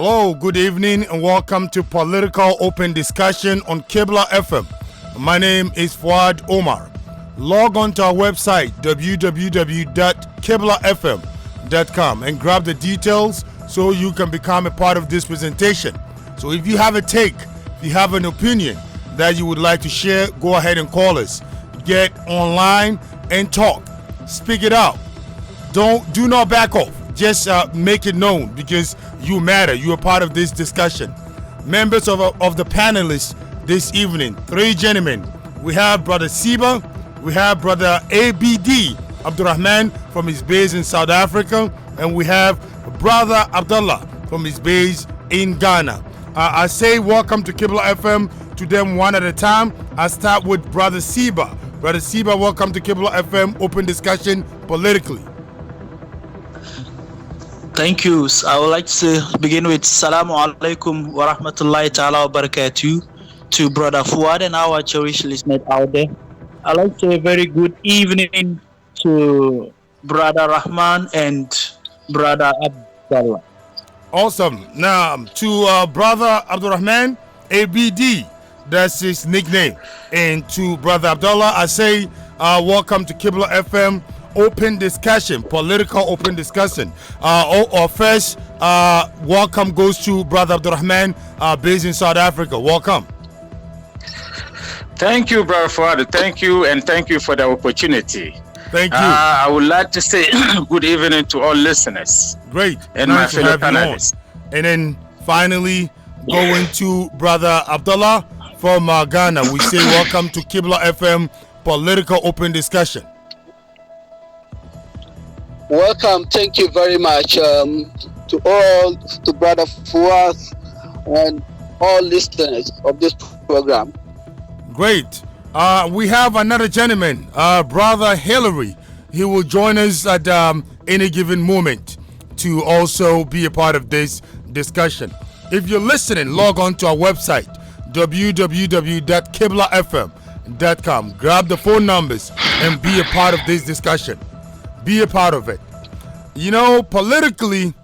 Hello, good evening, and welcome to Political Open Discussion on Kibla FM. My name is Fuad Omar. Log on to our website, www.kiblafm.com, and grab the details so you can become a part of this presentation. So if you have a take, if you have an opinion that you would like to share, go ahead and call us. Get online and talk. Speak it out. Do not back off. Just make it known because you matter. You are part of this discussion. Members of the panelists this evening, three gentlemen. We have Brother Siba, we have Brother ABD Abdurrahman from his base in South Africa, and we have Brother Abdullah from his base in Ghana. I say welcome to Kibla FM to them one at a time. I start with Brother Siba. Brother Siba, welcome to Kibla FM Open Discussion Politically. Thank you. I would like to begin with Salamu alaikum wa rahmatullahi ta'ala wa barakatuh to Brother Fuad and our cherished listeners out there. I'd like to say a very good evening to Brother Rahman and Brother Abdullah. Awesome. Now to Brother Abdurrahman, ABD, that's his nickname. And to Brother Abdullah, I say welcome to Kibla FM Open Discussion, Political Open Discussion. Our first welcome goes to Brother Abdurrahman, based in South Africa. Welcome. Thank you, Brother Fuad. Thank you, and thank you for the opportunity. Thank you. I would like to say good evening to all listeners. Great. And nice my fellow panelists. And then finally, going to Brother Abdullah from Ghana. We say welcome to Kibla FM Political Open Discussion. Welcome. Thank you very much to Brother Fuad and all listeners of this program. Great. We have another gentleman, Brother Hillary. He will join us at any given moment to also be a part of this discussion. If you're listening, log on to our website, www.kiblafm.com. Grab the phone numbers and be a part of this discussion. Be a part of it. You know, politically,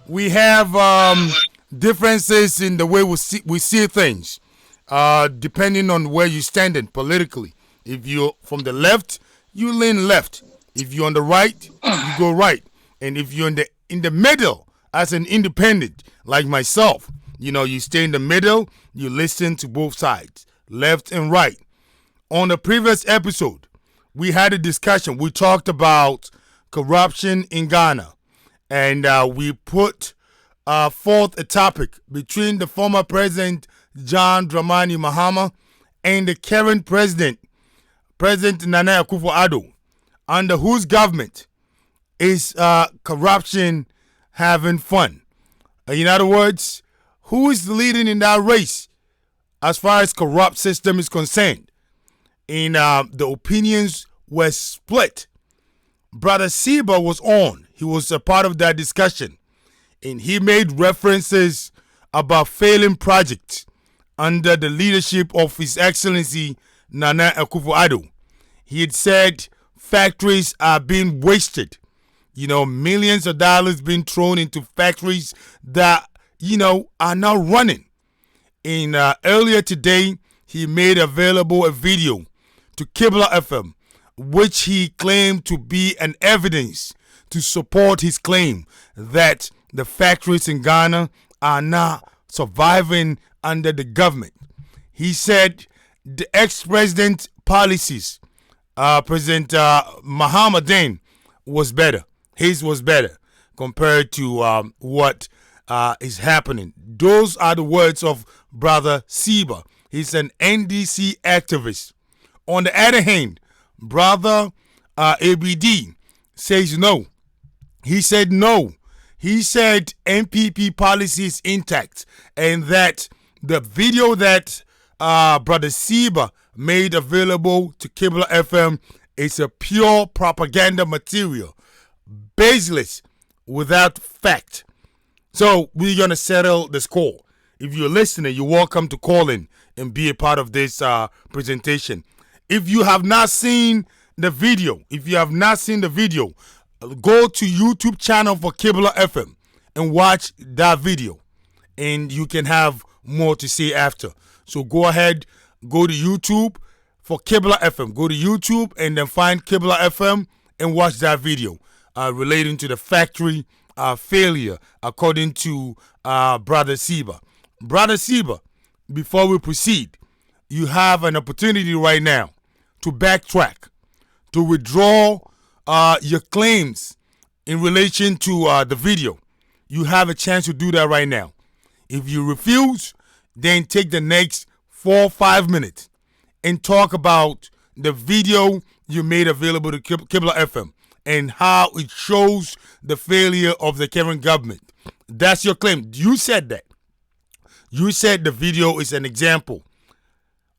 we have differences in the way we see things, depending on where you're standing politically. If you're from the left, you lean left. If you're on the right, you go right. And if you're in the middle, as an independent like myself, you know, you stay in the middle, you listen to both sides, left and right. On the previous episode, we had a discussion. We talked about corruption in Ghana, and we put forth a topic between the former president John Dramani Mahama and the current president Nana Akufo Addo, under whose government is corruption having fun. In other words, who is leading in that race as far as corrupt system is concerned? And the opinions were split. Brother Siba was on. He was a part of that discussion. And he made references about failing projects under the leadership of His Excellency Nana Akufo Addo. He had said factories are being wasted. You know, millions of dollars being thrown into factories that, you know, are not running. And earlier today, he made available a video to Kibla FM, which he claimed to be an evidence to support his claim that the factories in Ghana are not surviving under the government. He said the ex-president's policies, President Mahama then, was better. His was better compared to what is happening. Those are the words of Brother Siba. He's an NDC activist. On the other hand, Brother ABD says no. He said no. He said NPP policy is intact, and that the video that Brother Siba made available to Kibla FM is a pure propaganda material, baseless, without fact. So we're going to settle the score. If you're listening, you're welcome to call in and be a part of this presentation. If you have not seen the video, go to YouTube channel for Kibla FM and watch that video. and you can have more to say after. So go ahead, go to YouTube for Kibla FM. Go to YouTube and then find Kibla FM and watch that video relating to the factory failure, according to Brother Siba. Brother Siba, before we proceed, you have an opportunity right now to backtrack, to withdraw your claims in relation to the video. You have a chance to do that right now. If you refuse, then take the next 4 or 5 minutes and talk about the video you made available to Kibla FM and how it shows the failure of the current government. That's your claim. You said that. You said the video is an example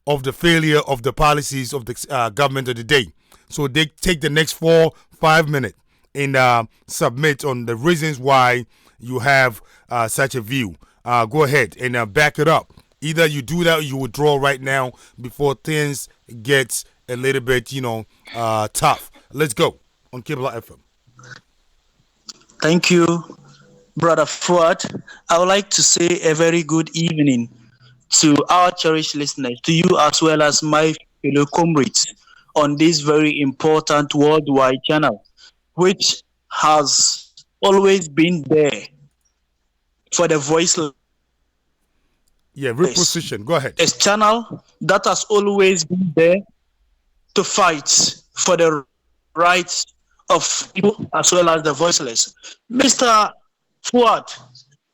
of the failure of the policies of the government of the day. So they take the next 4 or 5 minutes and submit on the reasons why you have such a view. Go ahead and back it up. Either you do that or you withdraw right now before things get a little bit, tough. Let's go on Kibla FM. Thank you, Brother Fuad. I would like to say a very good evening to our cherished listeners, to you as well as my fellow comrades on this very important worldwide channel, which has always been there for the voiceless. Yeah, reposition. Go ahead. A channel that has always been there to fight for the rights of people as well as the voiceless. Mr. Fuad,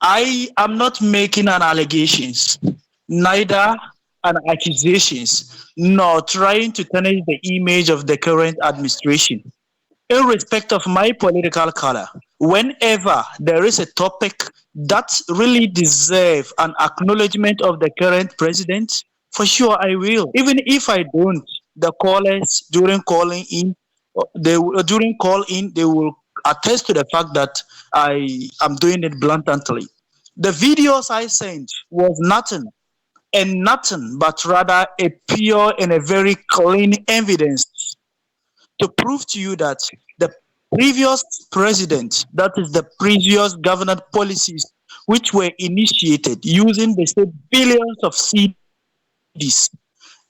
I am not making an allegations, neither an accusations, nor trying to tarnish the image of the current administration. In respect of my political color, whenever there is a topic that really deserves an acknowledgement of the current president, for sure I will. Even if I don't, the callers during calling in, they will attest to the fact that I am doing it blatantly. The videos I sent was nothing but rather a pure and a very clean evidence to prove to you that the previous president, that is the previous government policies which were initiated using the same billions of cedis,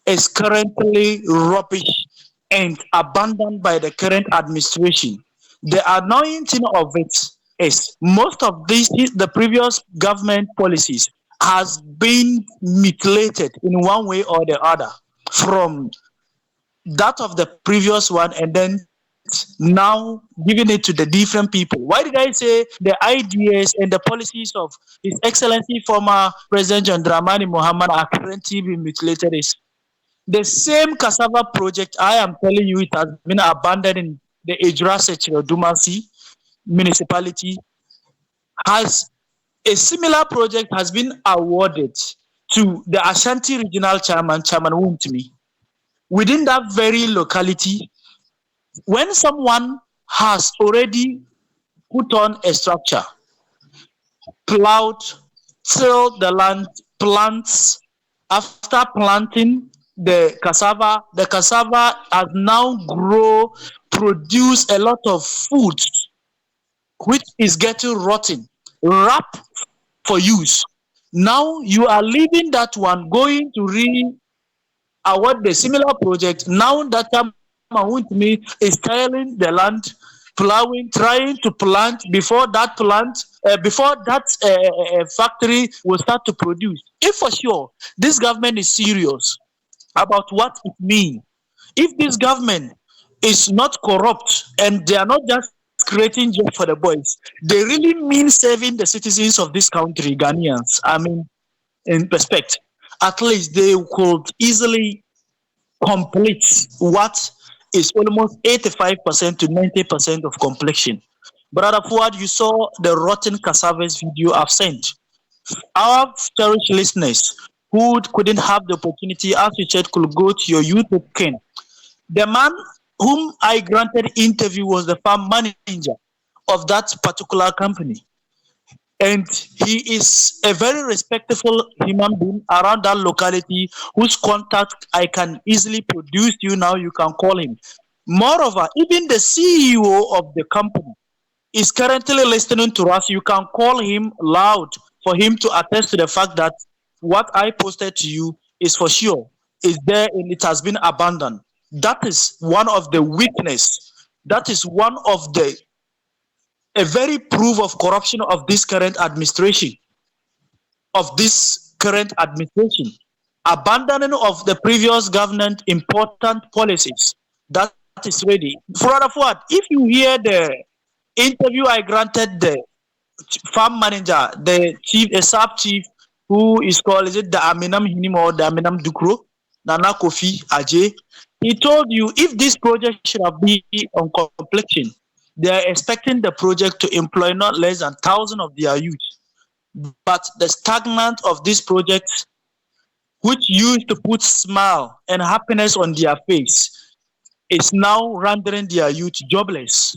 is currently rubbish and abandoned by the current administration. The annoying thing of it is most of the previous government policies has been mutilated in one way or the other from that of the previous one, and then now giving it to the different people. Why did I say the ideas and the policies of His Excellency former President John Dramani Mohammed are currently being mutilated? Is the same cassava project I am telling you, it has been abandoned in the Ejura Secretary Dumasi municipality. Has a similar project has been awarded to the Ashanti Regional Chairman Wuntimi. Within that very locality, when someone has already put on a structure, plowed, tilled the land, plants, after planting the cassava has now produce a lot of food, which is getting rotten, wrapped for use. Now you are leaving that one, going to award the similar project. Now that me is tilling the land, plowing, trying to plant before that factory will start to produce. If for sure this government is serious about what it means, if this government is not corrupt and they are not just creating jobs for the boys, they really mean serving the citizens of this country, Ghanaians, I mean, in respect, at least they could easily complete what is almost 85% to 90% of completion. Brother Fuad, you saw the rotten cassavas video I've sent. Our cherished listeners who couldn't have the opportunity, as you said, could go to your YouTube channel. The man whom I granted interview was the farm manager of that particular company. And he is a very respectable human being around that locality whose contact I can easily produce to you now. You can call him. Moreover, even the CEO of the company is currently listening to us. You can call him loud for him to attest to the fact that what I posted to you is for sure is there and it has been abandoned. That is one of the weakness. That is one of the a very proof of corruption of this current administration. Abandoning of the previous government important policies. That is ready. Brother Fuad, if you hear the interview I granted the farm manager, the chief, a sub chief, who is called, is it the Aminam Hinim or the Aminam Dukro, Nana Kofi Ajay, he told you if this project should have been on completion, they are expecting the project to employ not less than 1,000 of their youth. But the stagnant of this project, which used to put smile and happiness on their face, is now rendering their youth jobless.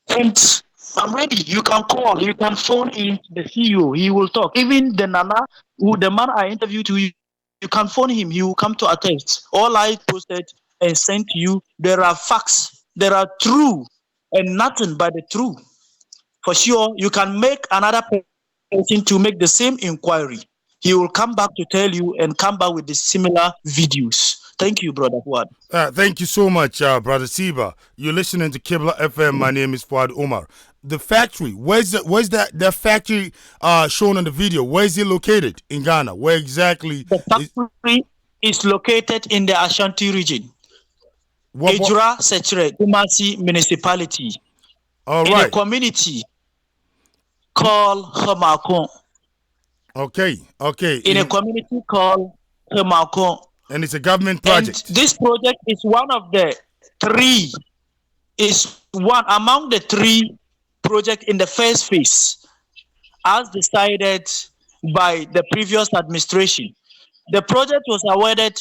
And I'm ready. You can call, you can phone in the CEO, he will talk. Even the Nana, the man I interviewed you can phone him, he will come to attest. All I posted and sent to you, there are facts, there are true, and nothing but the truth. For sure, you can make another person to make the same inquiry. He will come back to tell you and come back with the similar videos. Thank you, Brother Fuad. Thank you so much, Brother Siba. You're listening to Kibla FM. My name is Fuad Omar. The factory, where's that factory shown on the video? Where is it located in Ghana? Where exactly? The factory is located in the Ashanti region. Ejura Sechere, Kumasi municipality. All in right. a community called Hamakon. Okay. In a community called Hamakon. And it's a government project. And this project is one of the three, is one among the three projects in the first phase, as decided by the previous administration. The project was awarded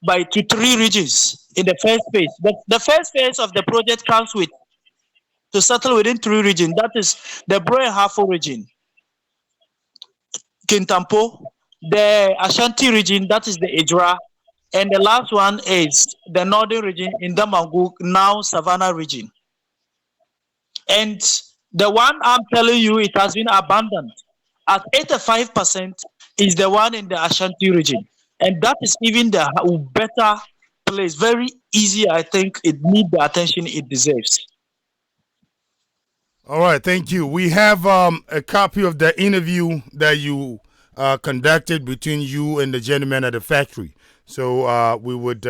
to 3 regions in the first phase. The first phase of the project comes with to settle within 3 regions. That is the Bro and Hafo region, Kintampo, the Ashanti region, that is the Ejura, and the last one is the northern region in Damangu, now Savannah region. And the one I'm telling you, it has been abandoned at 85% is the one in the Ashanti region. And that is even the better place, very easy. I think it needs the attention it deserves. All right, thank you. We have a copy of the interview that you conducted between you and the gentleman at the factory. So we would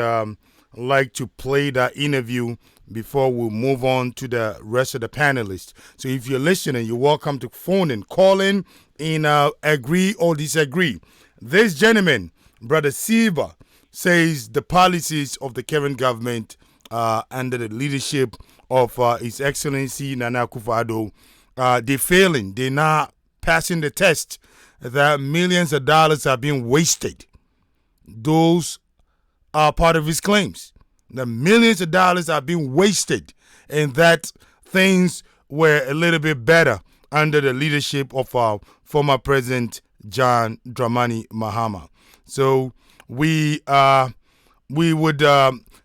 like to play that interview before we move on to the rest of the panelists. So if you're listening, you're welcome to phone in, call in, and agree or disagree. This gentleman, Brother Silva, says the policies of the current government under the leadership of His Excellency Nana Akufo Addo, they're failing. They're not passing the test. That millions of dollars are being wasted. Those are part of his claims. The millions of dollars are being wasted, and that things were a little bit better under the leadership of our former President John Dramani Mahama. So we would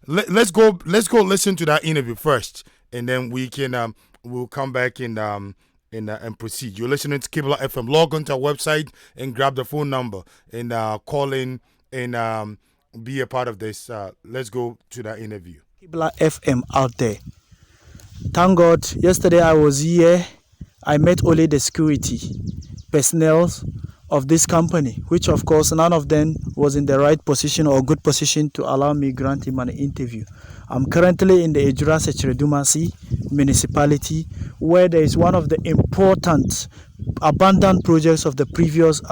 let's go listen to that interview first, and then we can we'll come back and proceed. You're listening to Kibla FM. Log on to our website and grab the phone number and call in and be a part of this. Let's go to that interview. Kibla FM out there. Thank God, yesterday I was here. I met only the security personnel of this company, which of course none of them was in the right position or good position to allow me grant him an interview. I'm currently in the Ejura Sechere Dumasi municipality, where there is one of the important abandoned projects of the previous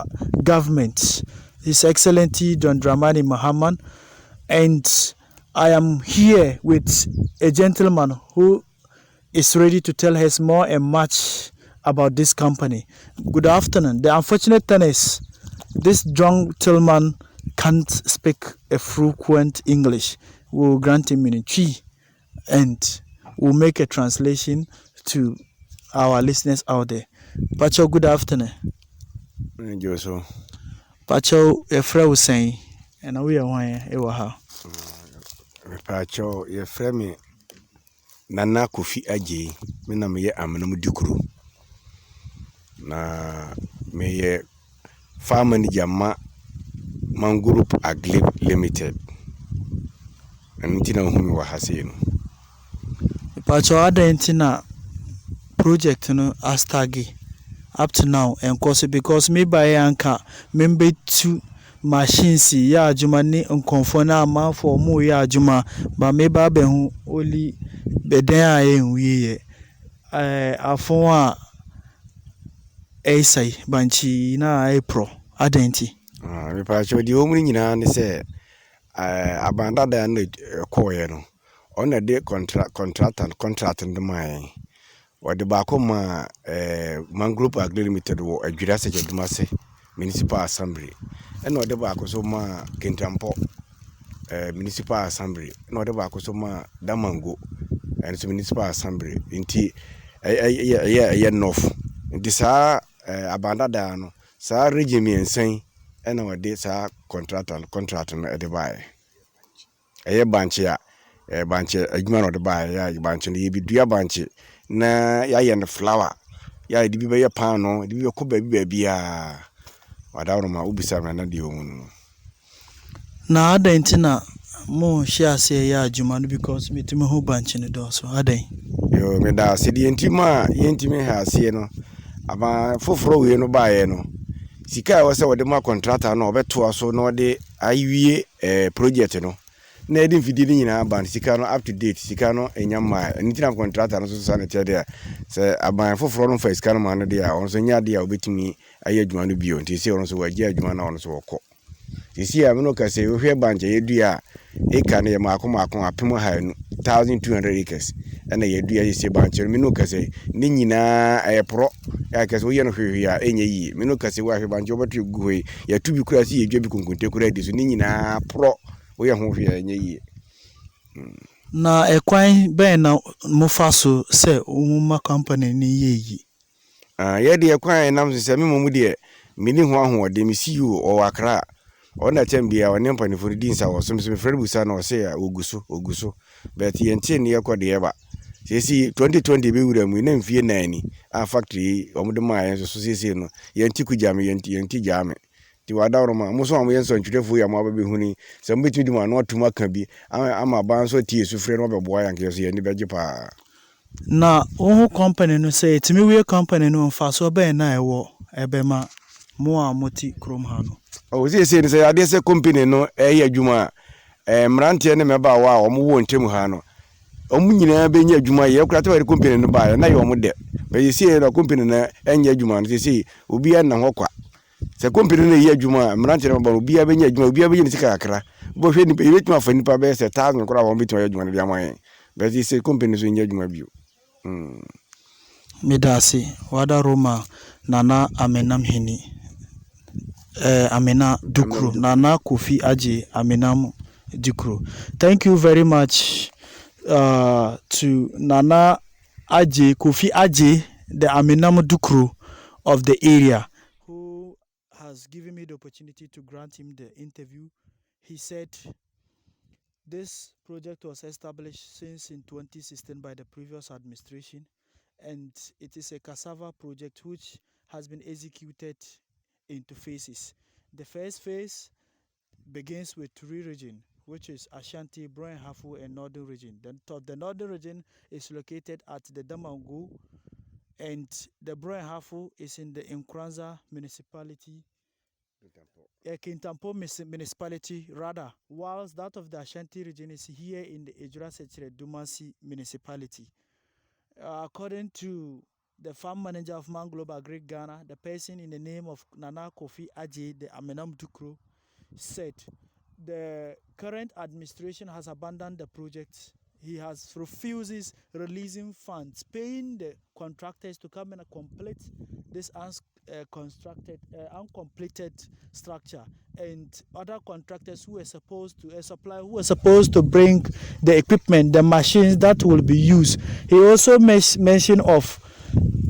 government, His Excellency John Dramani Mahama, and I am here with a gentleman who is ready to tell us more and much about this company. Good afternoon. The unfortunate thing is, this gentleman can't speak a fluent English. We'll grant him in Chi, and we'll make a translation to our listeners out there. Pacho, good afternoon. Pacho, a friend was saying, and we are one. Pacho, your friend me Nana Kofi Addo me na meyɛ amenam dukuru na meyɛ farm manager man group agri limited and ntina hu me wa ha sei no Pacho adentina project no astagi up to now and cause because me by anka member to machines ya adwuma ne nkonfo na ama for mo ya adwuma ba me ba be hu oli beden a enwie afon a esai banchi na April adenti me pa cho di o mu nyina ne sɛ abanda da na kɔɔ no on de contract ndemai wade ba ko ma man group agri limited wo adwira sɛ adwuma sɛ municipal assembly and wade ba ko so ma Kintampo municipal assembly and wade ba ko so ma Damango and so municipal assembly inti north inti saa abanda da no saa region ensen and wade saa contract no de bae banche a banche adwuma no de bae ya banche no yebidua banche na ya yɛ no flower ya de bi bɛyɛ pan no de bi kɔ baabi a wadawo ma ubisa me na de omu na adentina mo share say ya adwuma no because metime ho banchi no do so aden yo me da se de ntima yentime ha se no aba foforo we no bae no sika a wose wode ma contractor no obeto aso no de awie project no na edi mfidi ni nyina ban sika no up to date sika no enyama nitina contractor no so sanete de se aban foforo no fa sika no ma no de a onso nya de a obetimi aye adwuma no bio nti se onso wagie adwuma na onso wokɔ sisi a me no ka se wo hwe banche yedua eka ne maako apem ha nu 1200 acres na yedua yesi banche me no ka se ne nyina pro ya ka se wo ye no hwe a enye yi me no ka se wo hwe banche obeto gu hwe ya tubi kura se yedua bi kunkunte kura di so ne nyina pro wo ye ho hwe enye yi na ekwan ben na mo fa so se umma company ni yeyi ye de ekwan nam se me momu de mini ho ahode me CEO o Accra ona tembia wone mpanifo di nsa wo so me frere busa na o se ya oguso but yente ne yakode yeba sesi 2020 be wura mu na mfie nani a factory omde ma yen so sesi no yenti kujame yenti jame ti wadawro ma muso am yen so ntwetefo ya ma ba be huni se mbetumi di ma no atuma ka bi ama ban so tie su frere no be boa yanke so yeni beje pa na wo company no say timi we company no fa so ben na ewo ebema mo a moti krom ha no o sesi ni se ade se company no adwuma mrante ne meba wa o mo wo ntemu ha no omu nyina be nya adwuma ye kura tawari company no ba na ye omu de be yesi na company na enya adwuma no sesi obi na ho kwa se company na ye adwuma mrante ne ba obi a be nya adwuma obi a be nya sika kakra bo hwe ni be betuma fa nipa be se 1000 kura wo betuma adwuma no dia man be yesi company so nya adwuma bio midasi wada Roma nana amenam hini Amena Dukru, Nana Kofi Addo, Amenam Dukru. Thank you very much to Nana Kofi Addo, the Amenam Dukru of the area, who has given me the opportunity to grant him the interview. He said this project was established since in 2016 by the previous administration, and it is a cassava project which has been executed into phases. The first phase begins with three regions, which is Ashanti, Bryan Hafu, and Northern region. The Northern region is located at the Damango, and the Bryan Hafu is in the Nkranza municipality, Kintampo municipality rather, whilst that of the Ashanti region is here in the Ejura Sechere Dumasi municipality. According to the farm manager of Man Global Agri Ghana, the person in the name of Nana Kofi Addo, the Amenam Dukru, said the current administration has abandoned the project. He has refuses releasing funds, paying the contractors to come and complete this uncompleted structure, and other contractors who were supposed to bring the equipment, the machines that will be used. He also mentioned of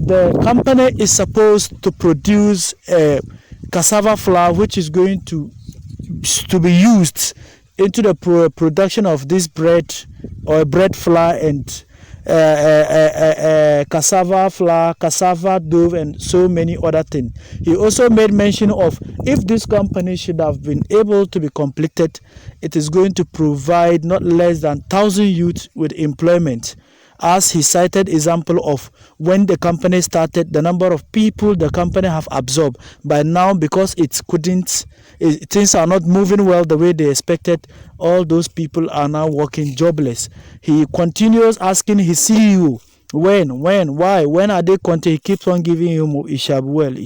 the company is supposed to produce a cassava flour which is going to be used into the production of this bread or bread flour and cassava flour, cassava dough, and so many other things. He also made mention of if this company should have been able to be completed, it is going to provide not less than 1,000 youth with employment. As he cited example of when the company started, the number of people the company have absorbed. By now, because things are not moving well the way they expected, all those people are now working jobless. He continues asking his CEO, why, when are they continuing? He keeps on giving him Ishabuel,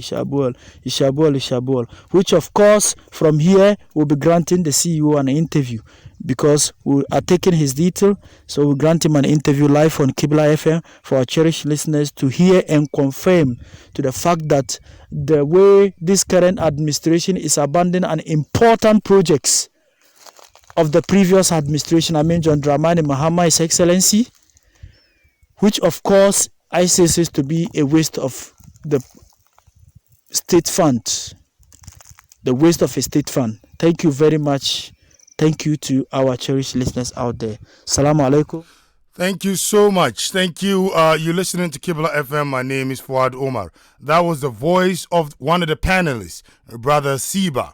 which of course from here will be granting the CEO an interview, because we are taking his detail, so we grant him an interview live on Kibla FM for our cherished listeners to hear and confirm to the fact that the way this current administration is abandoning an important projects of the previous administration, I mean John Dramani Mahama, His Excellency, which of course I say is to be a waste of the state fund, the waste of a state fund. Thank you very much. Thank you to our cherished listeners out there. Salaam alaikum. Thank you so much. Thank you. You're listening to Kibla FM. My name is Fuad Omar. That was the voice of one of the panelists, Brother Siba.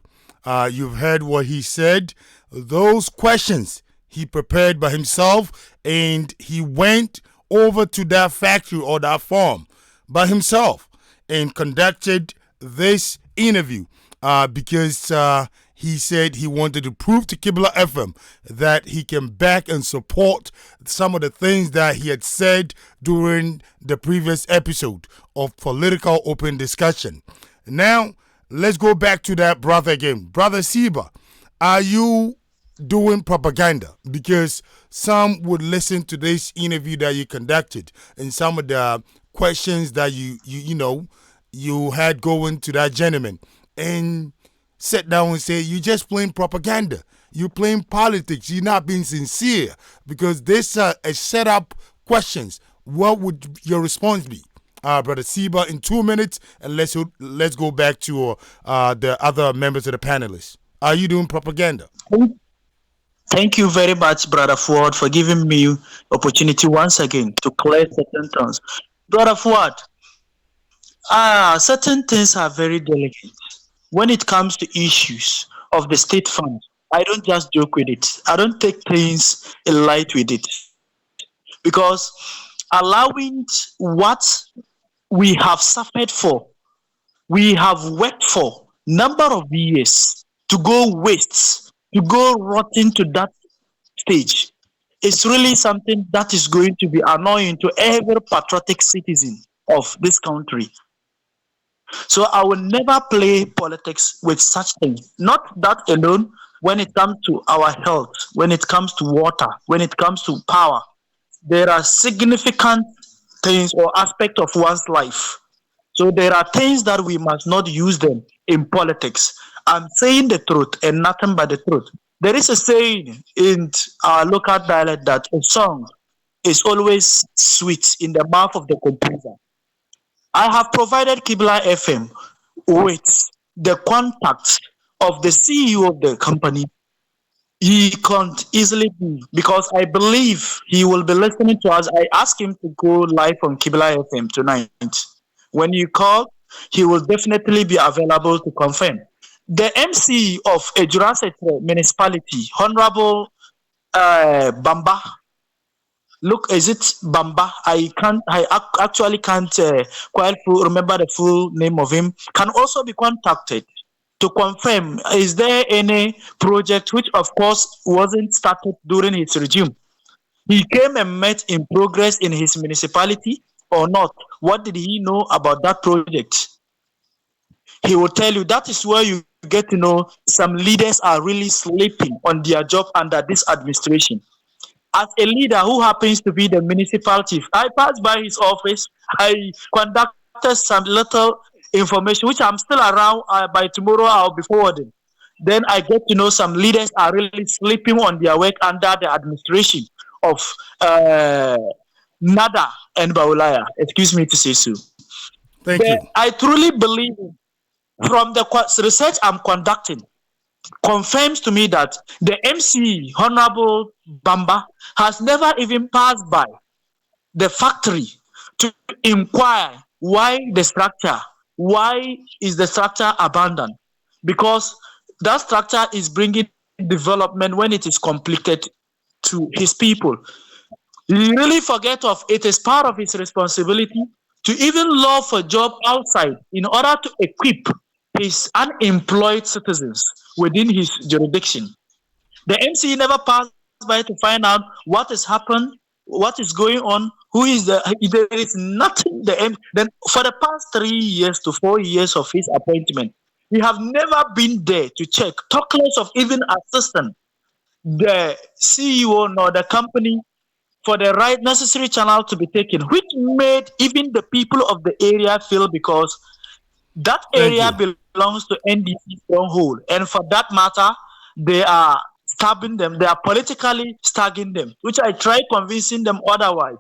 You've heard what he said. Those questions he prepared by himself, and he went over to that factory or that farm by himself and conducted this interview because he said he wanted to prove to Kibla FM that he can back and support some of the things that he had said during the previous episode of Political Open Discussion. Now, let's go back to that brother again. Brother Siba, are you doing propaganda? Because some would listen to this interview that you conducted and some of the questions that you had going to that gentleman, and sit down and say you're just playing propaganda, you're playing politics, you're not being sincere, because this are set up questions. What would your response be, Brother Siba, in 2 minutes? And let's go back to the other members of the panelists. Are you doing propaganda? Thank you very much, Brother Ford, for giving me opportunity once again to clear certain things. Brother Ford, certain things are very delicate. When it comes to issues of the state fund, I don't just joke with it. I don't take things light with it. Because allowing what we have suffered for, we have worked for number of years to go waste, to go rotten to that stage, it's really something that is going to be annoying to every patriotic citizen of this country. So I will never play politics with such things. Not that alone, when it comes to our health, when it comes to water, when it comes to power, there are significant things or aspects of one's life. So there are things that we must not use them in politics. I'm saying the truth and nothing but the truth. There is a saying in our local dialect that a song is always sweet in the mouth of the composer. I have provided Kibla FM with the contact of the CEO of the company. He can't easily be, because I believe he will be listening to us. I asked him to go live on Kibla FM tonight. When you call, he will definitely be available to confirm. The MC of a Jurassic municipality, Honorable Bamba. Look, is it Bamba? I actually can't quite remember the full name of him. Can also be contacted to confirm, is there any project which of course wasn't started during his regime? He came and met in progress in his municipality or not? What did he know about that project? He will tell you. That is where you get to know some leaders are really sleeping on their job under this administration. As a leader who happens to be the municipal chief, I passed by his office. I conducted some little information, which I'm still around. By tomorrow, I'll be forwarding. Then I get to know some leaders are really sleeping on their work under the administration of Nada and Baulaya. Excuse me to say so. Thank you. I truly believe from the research I'm conducting confirms to me that the MC, Honorable Bamba, has never even passed by the factory to inquire why is the structure abandoned? Because that structure is bringing development when it is completed to his people. He really forget of it is part of his responsibility to even look for job outside in order to equip his unemployed citizens within his jurisdiction. The MCE never passed by to find out what has happened, what is going on, who is the. There is nothing. Then for the past 3 years to 4 years of his appointment, we have never been there to check. Talk less of even assistant the CEO nor the company for the right necessary channel to be taken, which made even the people of the area feel because that area belongs to NDC stronghold, and for that matter, they are stabbing them. They are politically stagging them, which I try convincing them otherwise,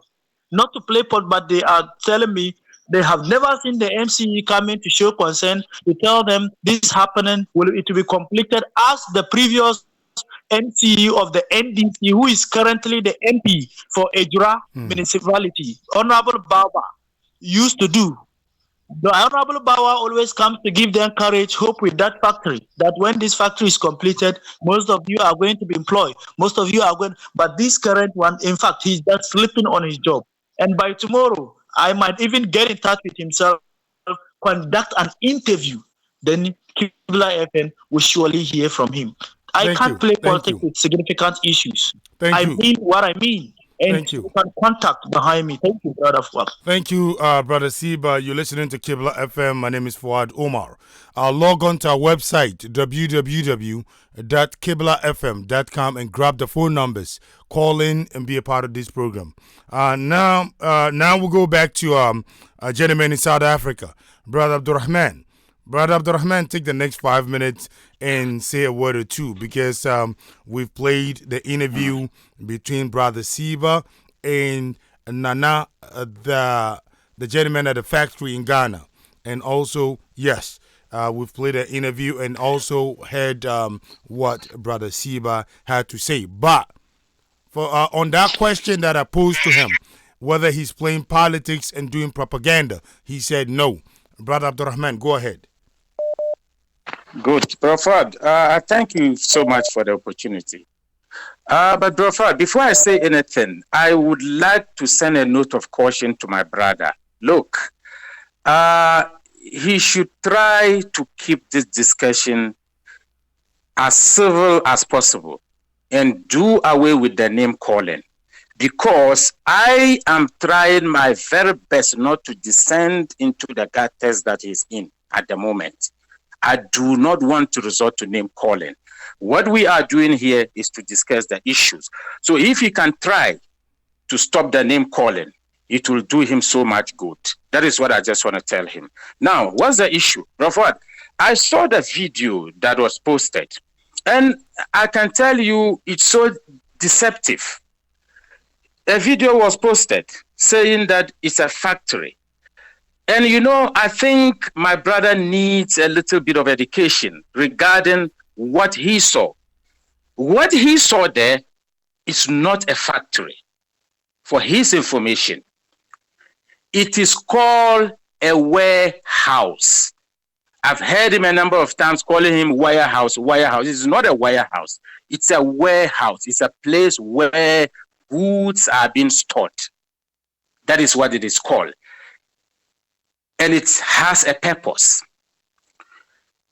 not to play pot, but they are telling me they have never seen the MCE coming to show concern to tell them this happening. It will be completed as the previous MCE of the NDC, who is currently the MP for Ejura municipality, Honorable Bawa, used to do. The Honorable Bawa always comes to give them courage, hope with that factory, that when this factory is completed, most of you are going to be employed. Most of you are going, but this current one, in fact, he's just sleeping on his job. And by tomorrow, I might even get in touch with himself, conduct an interview. Then Kibla FM will surely hear from him. I can't play politics with significant issues. I mean what I mean. And you can contact behind me. Thank you, brother Fuad. Thank you, brother Siba. You're listening to Kibla FM. My name is Fuad Omar. Log on to our website, www.kiblafm.com, and grab the phone numbers. Call in and be a part of this program. Now we'll go back to a gentleman in South Africa, Brother Abdurrahman. Brother Abdurrahman, take the next 5 minutes and say a word or two, because we've played the interview between Brother Siba and Nana, the gentleman at the factory in Ghana. And also, yes, we've played an interview and also heard what Brother Siba had to say. But for on that question that I posed to him, whether he's playing politics and doing propaganda, he said no. Brother Abdurrahman, go ahead. Good. Brofad, thank you so much for the opportunity. But Brofad, before I say anything, I would like to send a note of caution to my brother. Look, he should try to keep this discussion as civil as possible and do away with the name calling, because I am trying my very best not to descend into the gutters that he's in at the moment. I do not want to resort to name calling. What we are doing here is to discuss the issues. So if he can try to stop the name calling, it will do him so much good. That is what I just want to tell him. Now, what's the issue? Rafat, I saw the video that was posted, and I can tell you it's so deceptive. A video was posted saying that it's a factory. And, you know, I think my brother needs a little bit of education regarding what he saw. What he saw there is not a factory. For his information, it is called a warehouse. I've heard him a number of times calling him warehouse. It's not a warehouse. It's a warehouse. It's a place where goods are being stored. That is what it is called. And it has a purpose.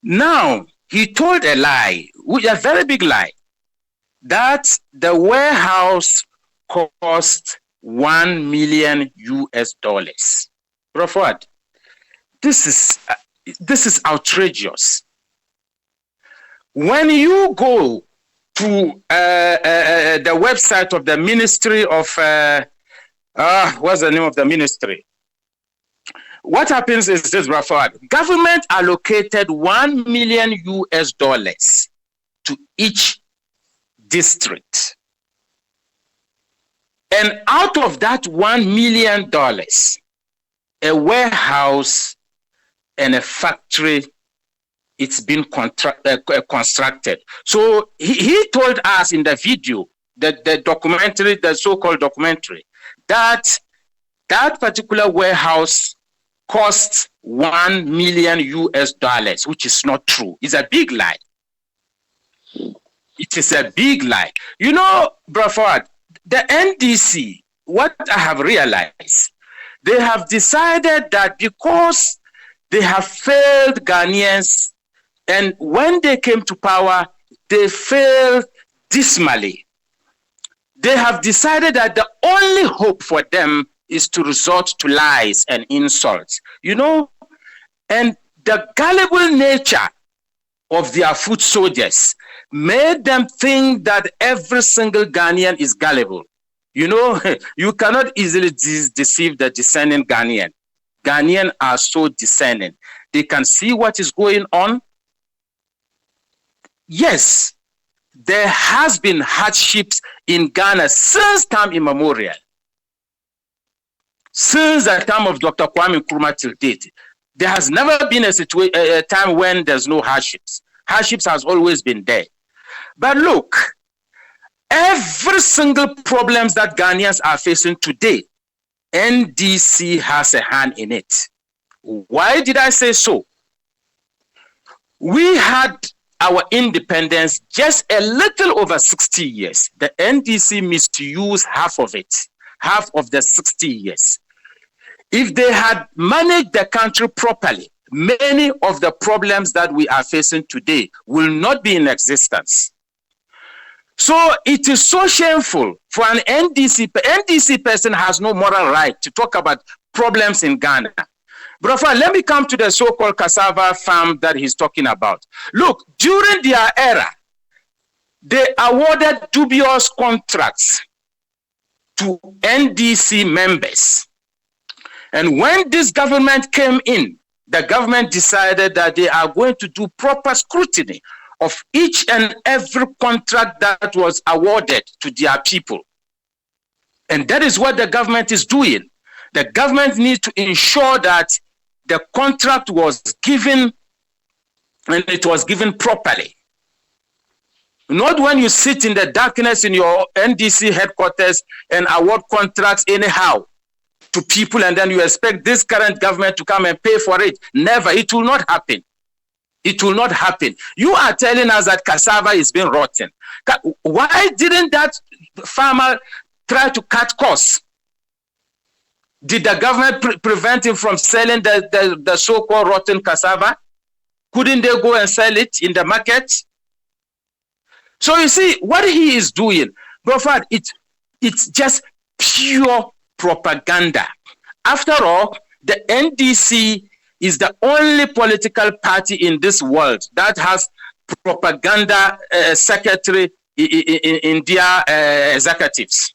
Now, he told a lie, a very big lie, that the warehouse cost $1 million. Broford, this is outrageous. When you go to the website of the Ministry of, what's the name of the ministry? What happens is this, Broford. Government allocated $1 million to each district. And out of that $1 million, a warehouse and a factory, it's been constructed. So he told us in the video, the documentary, the so-called documentary, that That particular warehouse costs $1 million, which is not true. It's a big lie. It is a big lie. You know, Bradford, the NDC, what I have realized, they have decided that because they have failed Ghanaians, and when they came to power, they failed dismally. They have decided that the only hope for them is to resort to lies and insults. You know, and the gullible nature of their foot soldiers made them think that every single Ghanaian is gullible. You know, you cannot easily deceive the discerning Ghanaian. Ghanaians are so discerning. They can see what is going on. Yes, there has been hardships in Ghana since time immemorial. Since the time of Dr. Kwame Nkrumah till date, there has never been a time when there's no hardships. Hardships has always been there. But look, every single problems that Ghanaians are facing today, NDC has a hand in it. Why did I say so? We had our independence just a little over 60 years. The NDC misused half of it, half of the 60 years. If they had managed the country properly, many of the problems that we are facing today will not be in existence. So it is so shameful for an NDC person has no moral right to talk about problems in Ghana. Brother, let me come to the so-called cassava farm that he's talking about. Look, during their era, they awarded dubious contracts to NDC members. And when this government came in, the government decided that they are going to do proper scrutiny of each and every contract that was awarded to their people. And that is what the government is doing. The government needs to ensure that the contract was given and it was given properly. Not when you sit in the darkness in your NDC headquarters and award contracts anyhow to people and then you expect this current government to come and pay for it. Never. It will not happen. It will not happen. You are telling us that cassava is being rotten. Why didn't that farmer try to cut costs? Did the government prevent him from selling the so-called rotten cassava? Couldn't they go and sell it in the market? So you see, what he is doing, Brofad, it's just pure propaganda. After all, the NDC is the only political party in this world that has propaganda secretary in their executives.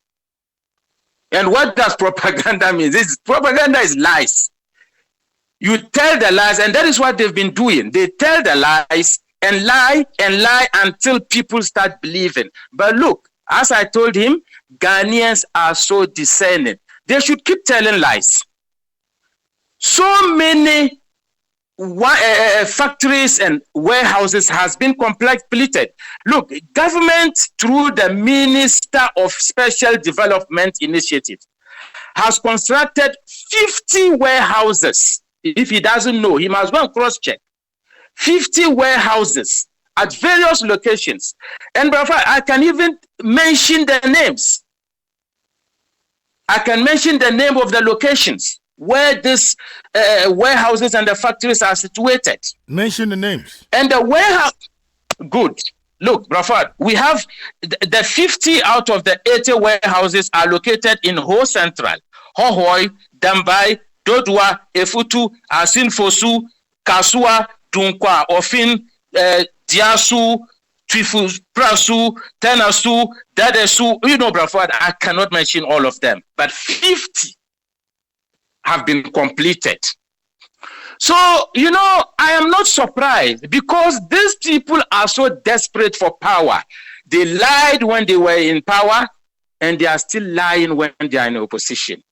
And what does propaganda mean? Propaganda is lies. You tell the lies, and that is what they've been doing. They tell the lies and lie until people start believing. But look, as I told him, Ghanaians are so discerning. They should keep telling lies. So many factories and warehouses has been completed. Look, government through the Minister of Special Development Initiative has constructed 50 warehouses. If he doesn't know, he must go and cross-check. 50 warehouses at various locations. And I can even mention the names. I can mention the name of the locations where these warehouses and the factories are situated. Mention the names. And the warehouse, good. Look, Brafad, we have the 50 out of the 80 warehouses are located in Ho Central, Hohoi, Dambai, Dodwa, Efutu, Asinfosu, Kasua, Dunkwa, Ofin, Diasu, Twifu, Prasu, Tenasu, Dadesu. You know, Brafad, I cannot mention all of them, but 50 have been completed. So, you know, I am not surprised because these people are so desperate for power. They lied when they were in power and they are still lying when they are in opposition.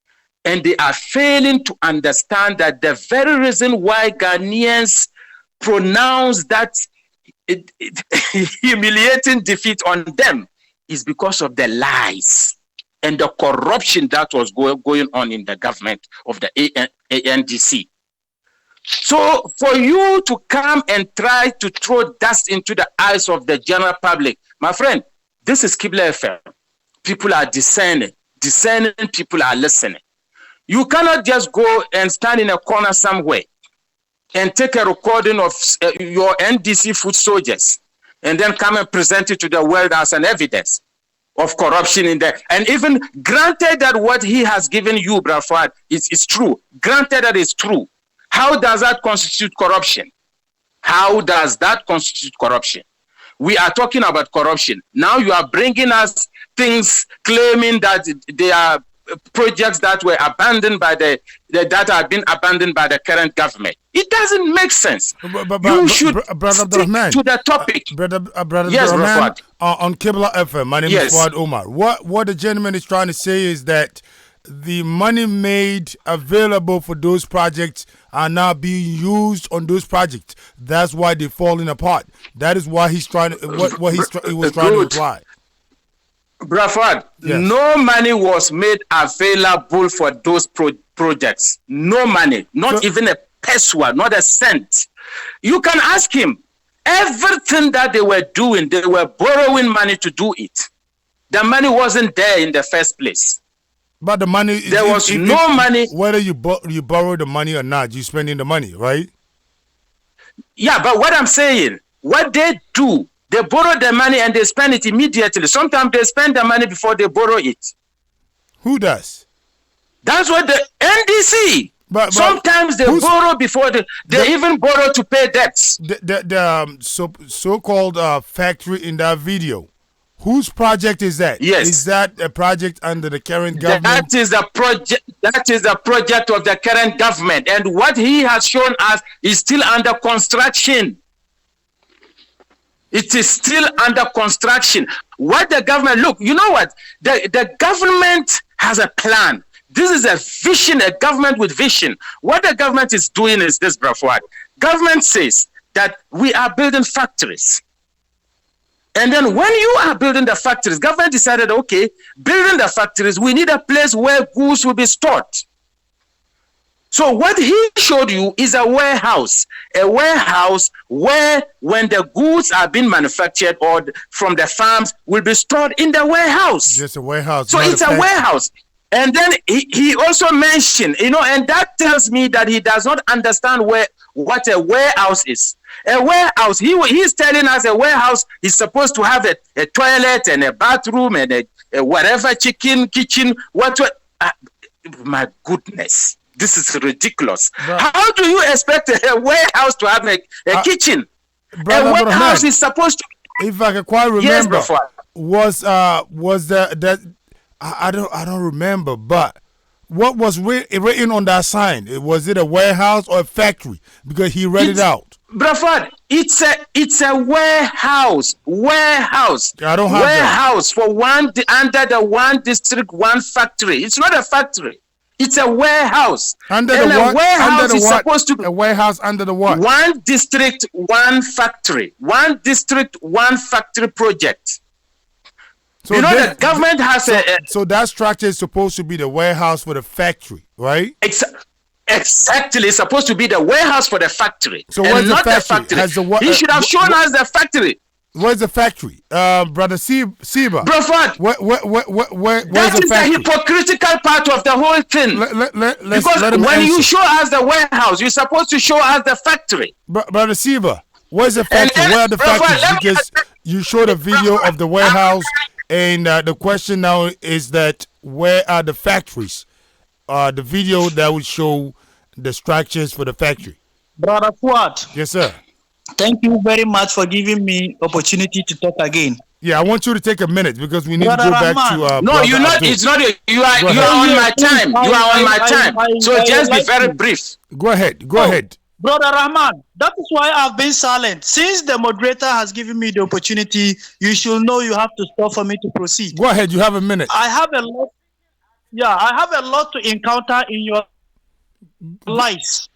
And they are failing to understand that the very reason why Ghanaians pronounce that humiliating defeat on them is because of the lies. and the corruption that was going on in the government of the ANDC. So for you to come and try to throw dust into the eyes of the general public, my friend, this is Qibla FM. People are discerning people are listening. You cannot just go and stand in a corner somewhere and take a recording of your NDC foot soldiers and then come and present it to the world as an evidence of corruption in there. And even granted that what he has given you, Brafad, is true. Granted that it's true. How does that constitute corruption? How does that constitute corruption? We are talking about corruption. Now you are bringing us things claiming that they are projects that were abandoned by that have been abandoned by the current government. It doesn't make sense. You should stick to the topic. Brother yes, Rahman, on Qibla FM, my name is Fuad Omar. What the gentleman is trying to say is that the money made available for those projects are now being used on those projects. That's why they're falling apart. That is why he's trying to he was trying to imply. Brafad, no money was made available for those projects. No money, not even a peso, not a cent. You can ask him. Everything that they were doing, they were borrowing money to do it. The money wasn't there in the first place. But the money, there was no money. Whether you borrow the money or not, you're spending the money, right? Yeah, but what I'm saying, what they do, they borrow the money and they spend it immediately. Sometimes they spend the money before they borrow it. Who does? That's what the NDC. But sometimes they borrow before they even borrow to pay debts. The so-called factory in that video. Whose project is that? Yes. Is that a project under the current government? That is a project. That is a project of the current government, and what he has shown us is still under construction. It is still under construction. What the government, look, you know what? The government has a plan. This is a vision, a government with vision. What the government is doing is this, Brafwad. Government says that we are building factories. And then when you are building the factories, government decided, okay, building the factories, we need a place where goods will be stored. So what he showed you is a warehouse where when the goods are being manufactured or from the farms will be stored in the warehouse. Just a warehouse. So it's a warehouse. And then he also mentioned, and that tells me that he does not understand what a warehouse is. A warehouse, he's telling us a warehouse is supposed to have a toilet and a bathroom and a whatever kitchen, my goodness. This is ridiculous. How do you expect a warehouse to have a kitchen? A warehouse is supposed to. If I can quite remember, was that I don't remember, but what was written on that sign? Was it a warehouse or a factory? Because he read it out. Braford, it's a warehouse. I don't have warehouse that. For one under the one district, one factory. It's not a factory. It's a warehouse. Under the what? Warehouse under the is what? Supposed to be a warehouse under the what? One district, one factory. One district, one factory project. So the government has so that structure is supposed to be the warehouse for the factory, right? Exactly, it's supposed to be the warehouse for the factory. So where's the factory? He should have shown us the factory. Where's the factory, brother Siba? Broford, where's that is the hypocritical part of the whole thing. Because when you show us the warehouse, you're supposed to show us the factory. Brother Siba, where's the factory? Where are the factories? Because you showed a video of the warehouse, and the question now is that where are the factories? The video that would show the structures for the factory. Brother Fuad. Yes, sir. Thank you very much for giving me opportunity to talk again. Yeah, I want you to take a minute because we need to go back to. No, you're not. It's not. You are on my time. You are on my time. So just be very brief. Go ahead. Go ahead. Brother Rahman, that is why I've been silent. Since the moderator has given me the opportunity, you should know you have to stop for me to proceed. Go ahead. You have a minute. I have a lot. Yeah, I have a lot to encounter in your lives.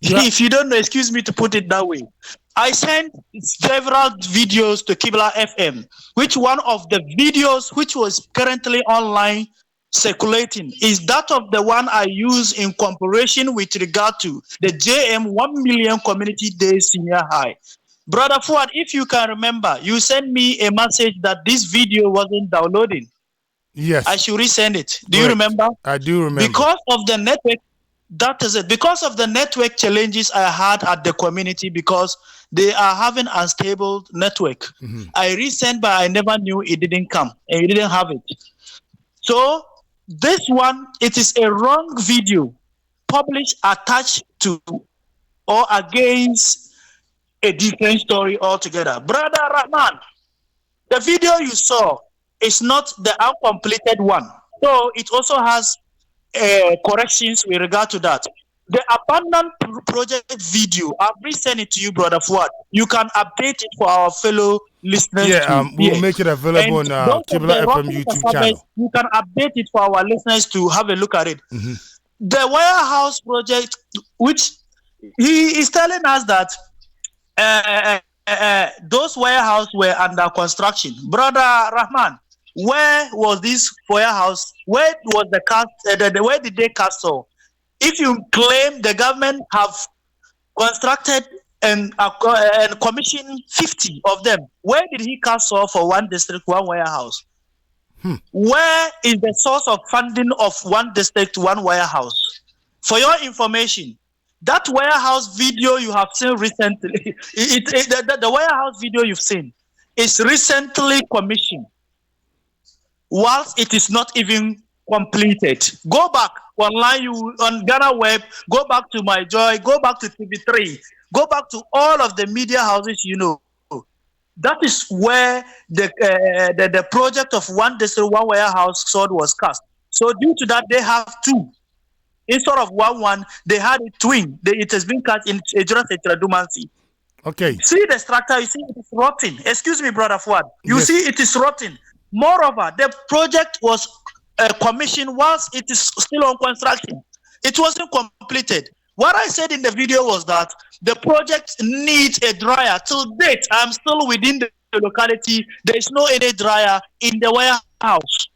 If you don't know, excuse me to put it that way. I sent several videos to Kibla FM, which one of the videos which was currently online circulating is that of the one I use in comparison with regard to the JM 1 million community day senior high. Brother Fuad, if you can remember, you sent me a message that this video wasn't downloading. I Yes, should resend it. Do you correct. remember? I do remember. Because of the network, that is it. Because of the network challenges I had at the community, because they are having unstable network. I resent, but I never knew it didn't come. And you didn't have it. So this one, it is a wrong video published attached to or against a different story altogether. Brother Rahman, the video you saw is not the uncompleted one. So it also has corrections with regard to that. The abandoned project video, I've resent it to you, Brother Fuad. You can update it for our fellow listeners Yeah, to we'll hear. make it available And on those of Kibla the FM rotten YouTube cassavas, channel. you can update it for our listeners to have a look at it. The warehouse project, which he is telling us that those warehouses were under construction. Brother Rahman, where was this warehouse? Where was the cast? Where did they castle? If you claim the government have constructed and commissioned 50 of them, where did he castle for one district, one warehouse? Where is the source of funding of one district, one warehouse? For your information, that warehouse video you have seen recently, the warehouse video you've seen is recently commissioned, whilst it is not even completed. Go back online, you on Ghana Web, go back to My Joy, go back to TV3, go back to all of the media houses you know. That is where the project of one district, one warehouse sword was cast. So due to that, they have two. Instead of one, they had a twin. It has been cut in Ejura. Okay. See the structure, you see it is rotten. Excuse me, Brother Fuad. You Yes. see it is rotten. Moreover, the project was commissioned whilst it is still on construction. It wasn't completed. What I said in the video was that the project needs a dryer. Till date, I'm still within the locality. There is no any dryer in the warehouse.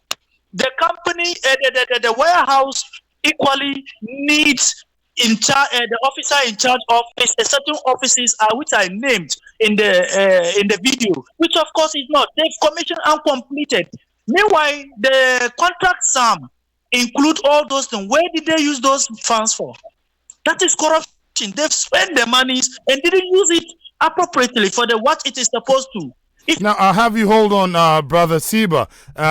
The company, the warehouse equally needs the officer in charge of certain offices which I named in the video, which of course is not. They've commissioned uncompleted. Meanwhile, the contract sum include all those things. Where did they use those funds for? That is corruption. They've spent their monies and didn't use it appropriately for the what it is supposed to. Now, I'll have you hold on, Brother Siba.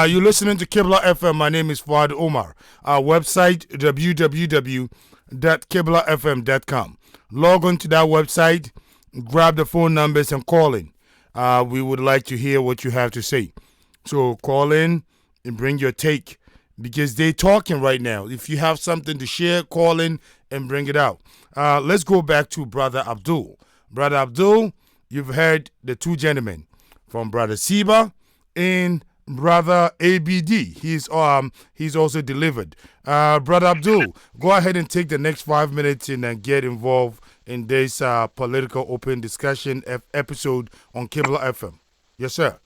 You're listening to Kibla FM. My name is Fuad Omar. Our website, www.kiblafm.com. Log on to that website, grab the phone numbers, and call in. We would like to hear what you have to say. So call in and bring your take, because they're talking right now. If you have something to share, call in and bring it out. Let's go back to Brother Abdul. Brother Abdul, you've heard the two gentlemen from Brother Siba and Brother ABD. He's also delivered. Brother Abdul, go ahead and take the next 5 minutes and get involved in this political open discussion episode on Kibla FM. Yes, sir.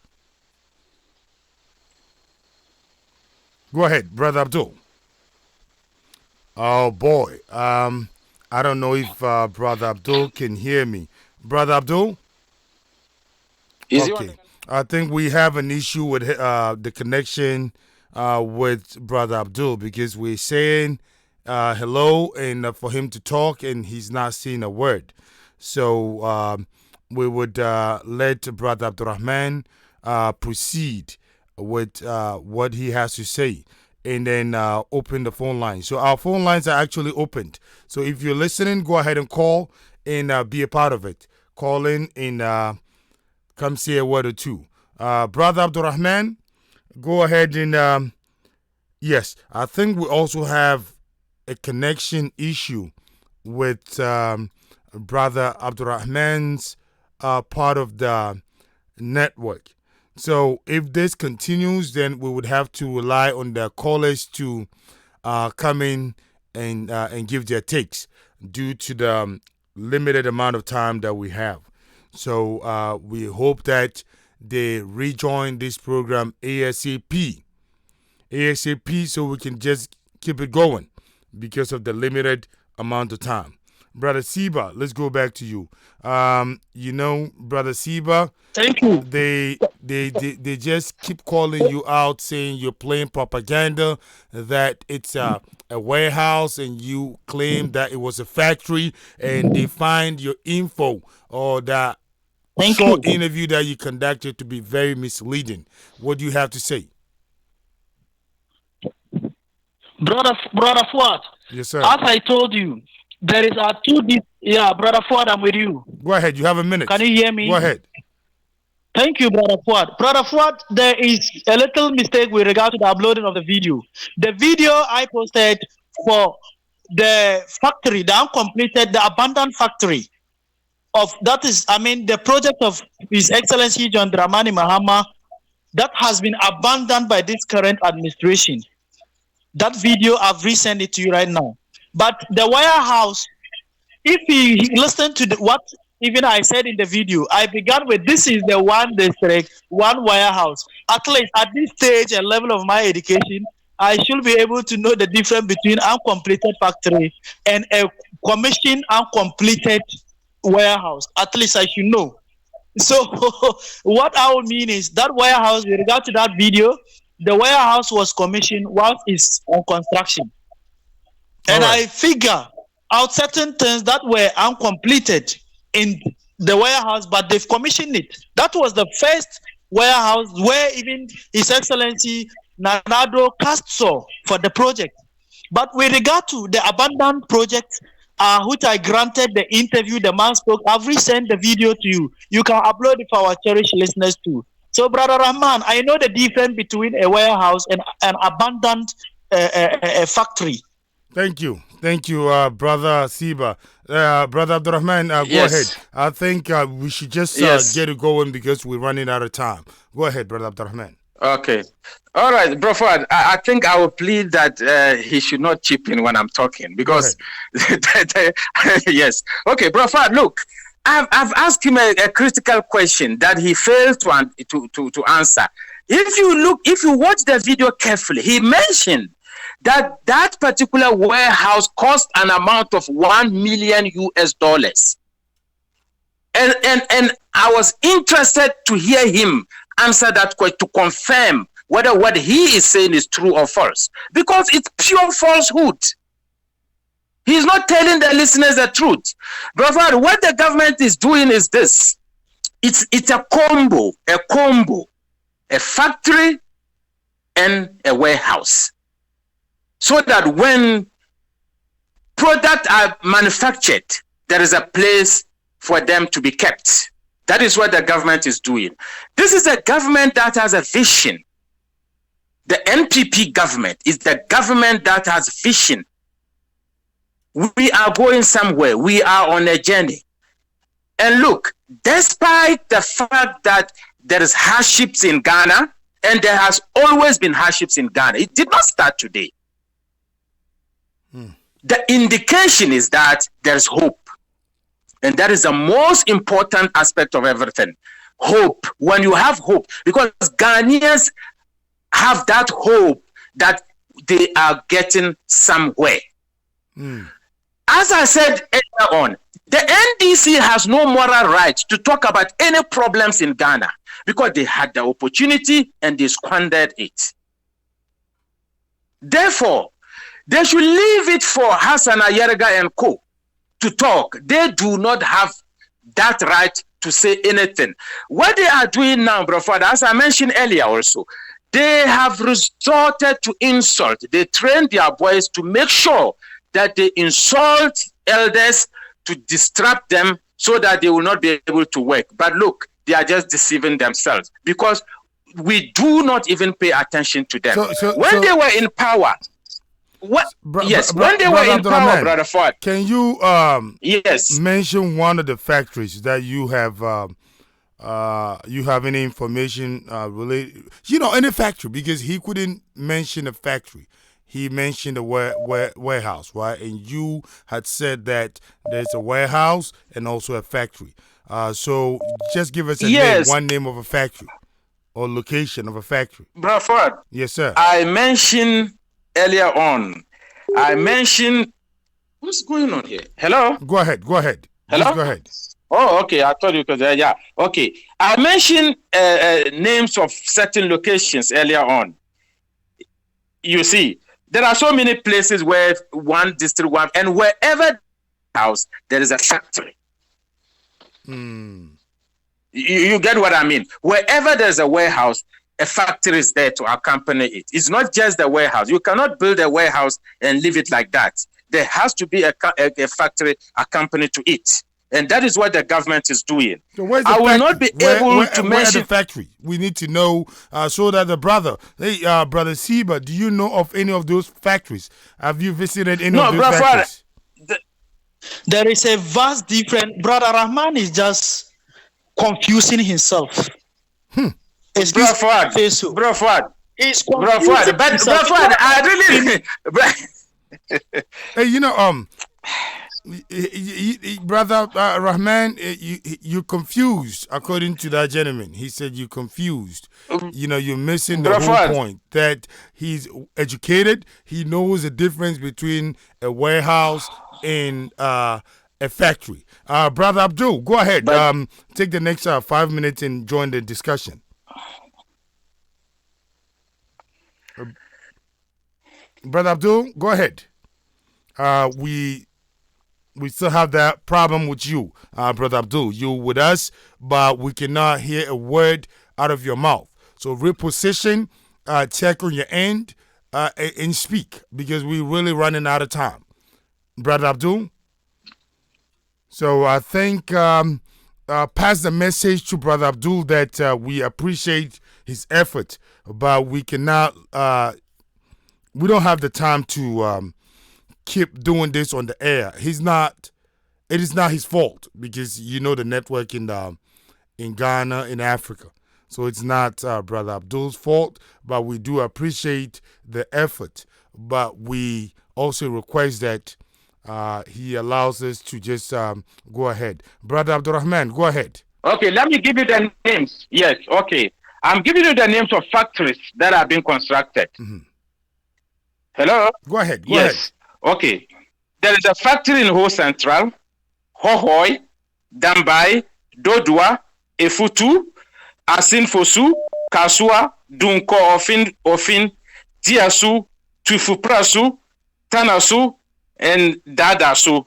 Go ahead, Brother Abdul. Oh boy, I don't know if Brother Abdul can hear me. Brother Abdul. Okay, I think we have an issue with the connection with Brother Abdul, because we're saying hello and for him to talk and he's not saying a word. So we would let Brother Abdurrahman proceed with what he has to say, and then open the phone lines. So our phone lines are actually opened. So if you're listening, go ahead and call and be a part of it. Call in and come say a word or two. Brother Abdurrahman, go ahead and yes, I think we also have a connection issue with Brother Abdurrahman's part of the network. So if this continues, then we would have to rely on the callers to come in and give their takes due to the limited amount of time that we have. So we hope that they rejoin this program ASAP, so we can just keep it going because of the limited amount of time. Brother Siba, let's go back to you. Brother Siba, Thank you. they just keep calling you out, saying you're playing propaganda, that it's a warehouse, and you claim that it was a factory, and they find your info or that short interview that you conducted to be very misleading. What do you have to say? Brother Fuad. Yes, sir. As I told you, there is Brother Fuad, I'm with you. Go ahead. You have a minute. Can you hear me? Go ahead. Thank you, Brother Fuad. Brother Fuad, there is a little mistake with regard to the uploading of the video. The video I posted for the factory, the uncompleted, the abandoned factory the project of His Excellency John Dramani Mahama that has been abandoned by this current administration. That video, I've resent it to you right now. But the warehouse, if he listened to what even I said in the video, I began with this is the one district, one warehouse. At least at this stage and level of my education, I should be able to know the difference between uncompleted factory and a commissioned uncompleted warehouse. At least I should know. So what I would mean is that warehouse, with regard to that video, the warehouse was commissioned whilst it's on construction. And I figure out certain things that were uncompleted in the warehouse, but they've commissioned it. That was the first warehouse where even His Excellency Nanado cast saw for the project. But with regard to the abandoned project, which I granted the interview, the man spoke, I've resent the video to you. You can upload it for our cherished listeners too. So, Brother Rahman, I know the difference between a warehouse and an abandoned factory. Thank you, Brother Siba. Brother Abdurrahman, go ahead. I think we should just get it going because we're running out of time. Go ahead, Brother Abdurrahman. Okay. All right, Bro Fuad, I think I will plead that he should not chip in when I'm talking because yes. Okay, Bro Fuad, look, I've asked him a critical question that he failed to answer. If you watch the video carefully, he mentioned that particular warehouse cost an amount of $1 million US. And I was interested to hear him answer that question to confirm whether what he is saying is true or false, because it's pure falsehood. He's not telling the listeners the truth. Brother, what the government is doing is this. It's a combo, a factory and a warehouse. So that when products are manufactured, there is a place for them to be kept. That is what the government is doing. This is a government that has a vision. The NPP government is the government that has vision. We are going somewhere. We are on a journey. And look, despite the fact that there is hardships in Ghana, and there has always been hardships in Ghana, it did not start today. The indication is that there's hope. And that is the most important aspect of everything. Hope. When you have hope, because Ghanaians have that hope that they are getting somewhere. As I said earlier on, the NDC has no moral right to talk about any problems in Ghana because they had the opportunity and they squandered it. Therefore, they should leave it for Hassan Ayerga and co. to talk. They do not have that right to say anything. What they are doing now, Bro Fuad, as I mentioned earlier also, they have resorted to insult. They train their boys to make sure that they insult elders to distract them so that they will not be able to work. But look, they are just deceiving themselves because we do not even pay attention to them. When they were in power, when they were in power, Brother Fuad, can you mention one of the factories that you have any information related? Any factory, because he couldn't mention a factory. he mentioned a warehouse, right? And you had said that there's a warehouse and also a factory. So just give us a name, one name of a factory or location of a factory. Bradford. Yes, sir. I mentioned earlier on. What's going on here? Hello? Go ahead. Hello? Just go ahead. Oh, okay. I thought you could. Yeah. Okay. I mentioned names of certain locations earlier on. You see, there are so many places where one district, and wherever house there is a factory. You get what I mean? Wherever there's a warehouse, a factory is there to accompany it. It's not just the warehouse. You cannot build a warehouse and leave it like that. There has to be a factory accompanied to it. And that is what the government is doing. So where's the I will factory? not be able to mention the factory. We need to know so that the brother, Brother Siba, do you know of any of those factories? Have you visited any of those factories? There is a vast difference. Brother Rahman is just confusing himself. Bradford. He's Bradford. But Bradford, I really... Hey, Brother Rahman, you confused, according to that gentleman. He said you confused. You're missing the whole point that he's educated. He knows the difference between a warehouse and a factory. Brother Abdul, go ahead. Take the next 5 minutes and join the discussion. Brother Abdul, go ahead. We still have that problem with you, Brother Abdul. You with us, but we cannot hear a word out of your mouth. So reposition, check on your end, and speak, because we're really running out of time. Brother Abdul? So I think pass the message to Brother Abdul that we appreciate his effort, but we cannot, we don't have the time to keep doing this on the air. It is not his fault, because the network in Ghana, in Africa. So it's not Brother Abdul's fault, but we do appreciate the effort. But we also request that he allows us to just go ahead. Brother Abdurrahman, go ahead. Okay, let me give you the names. Yes, okay. I'm giving you the names of factories that have been constructed. Mm-hmm. Hello? Go ahead. Go ahead. Okay. There is a factory in Ho Central, Hohoi, Dambai, Dodua, Efutu, Asinfosu, Kasua, Dunko Ofin, Diasu, Tufuprasu, Tanasu, and Dadasu.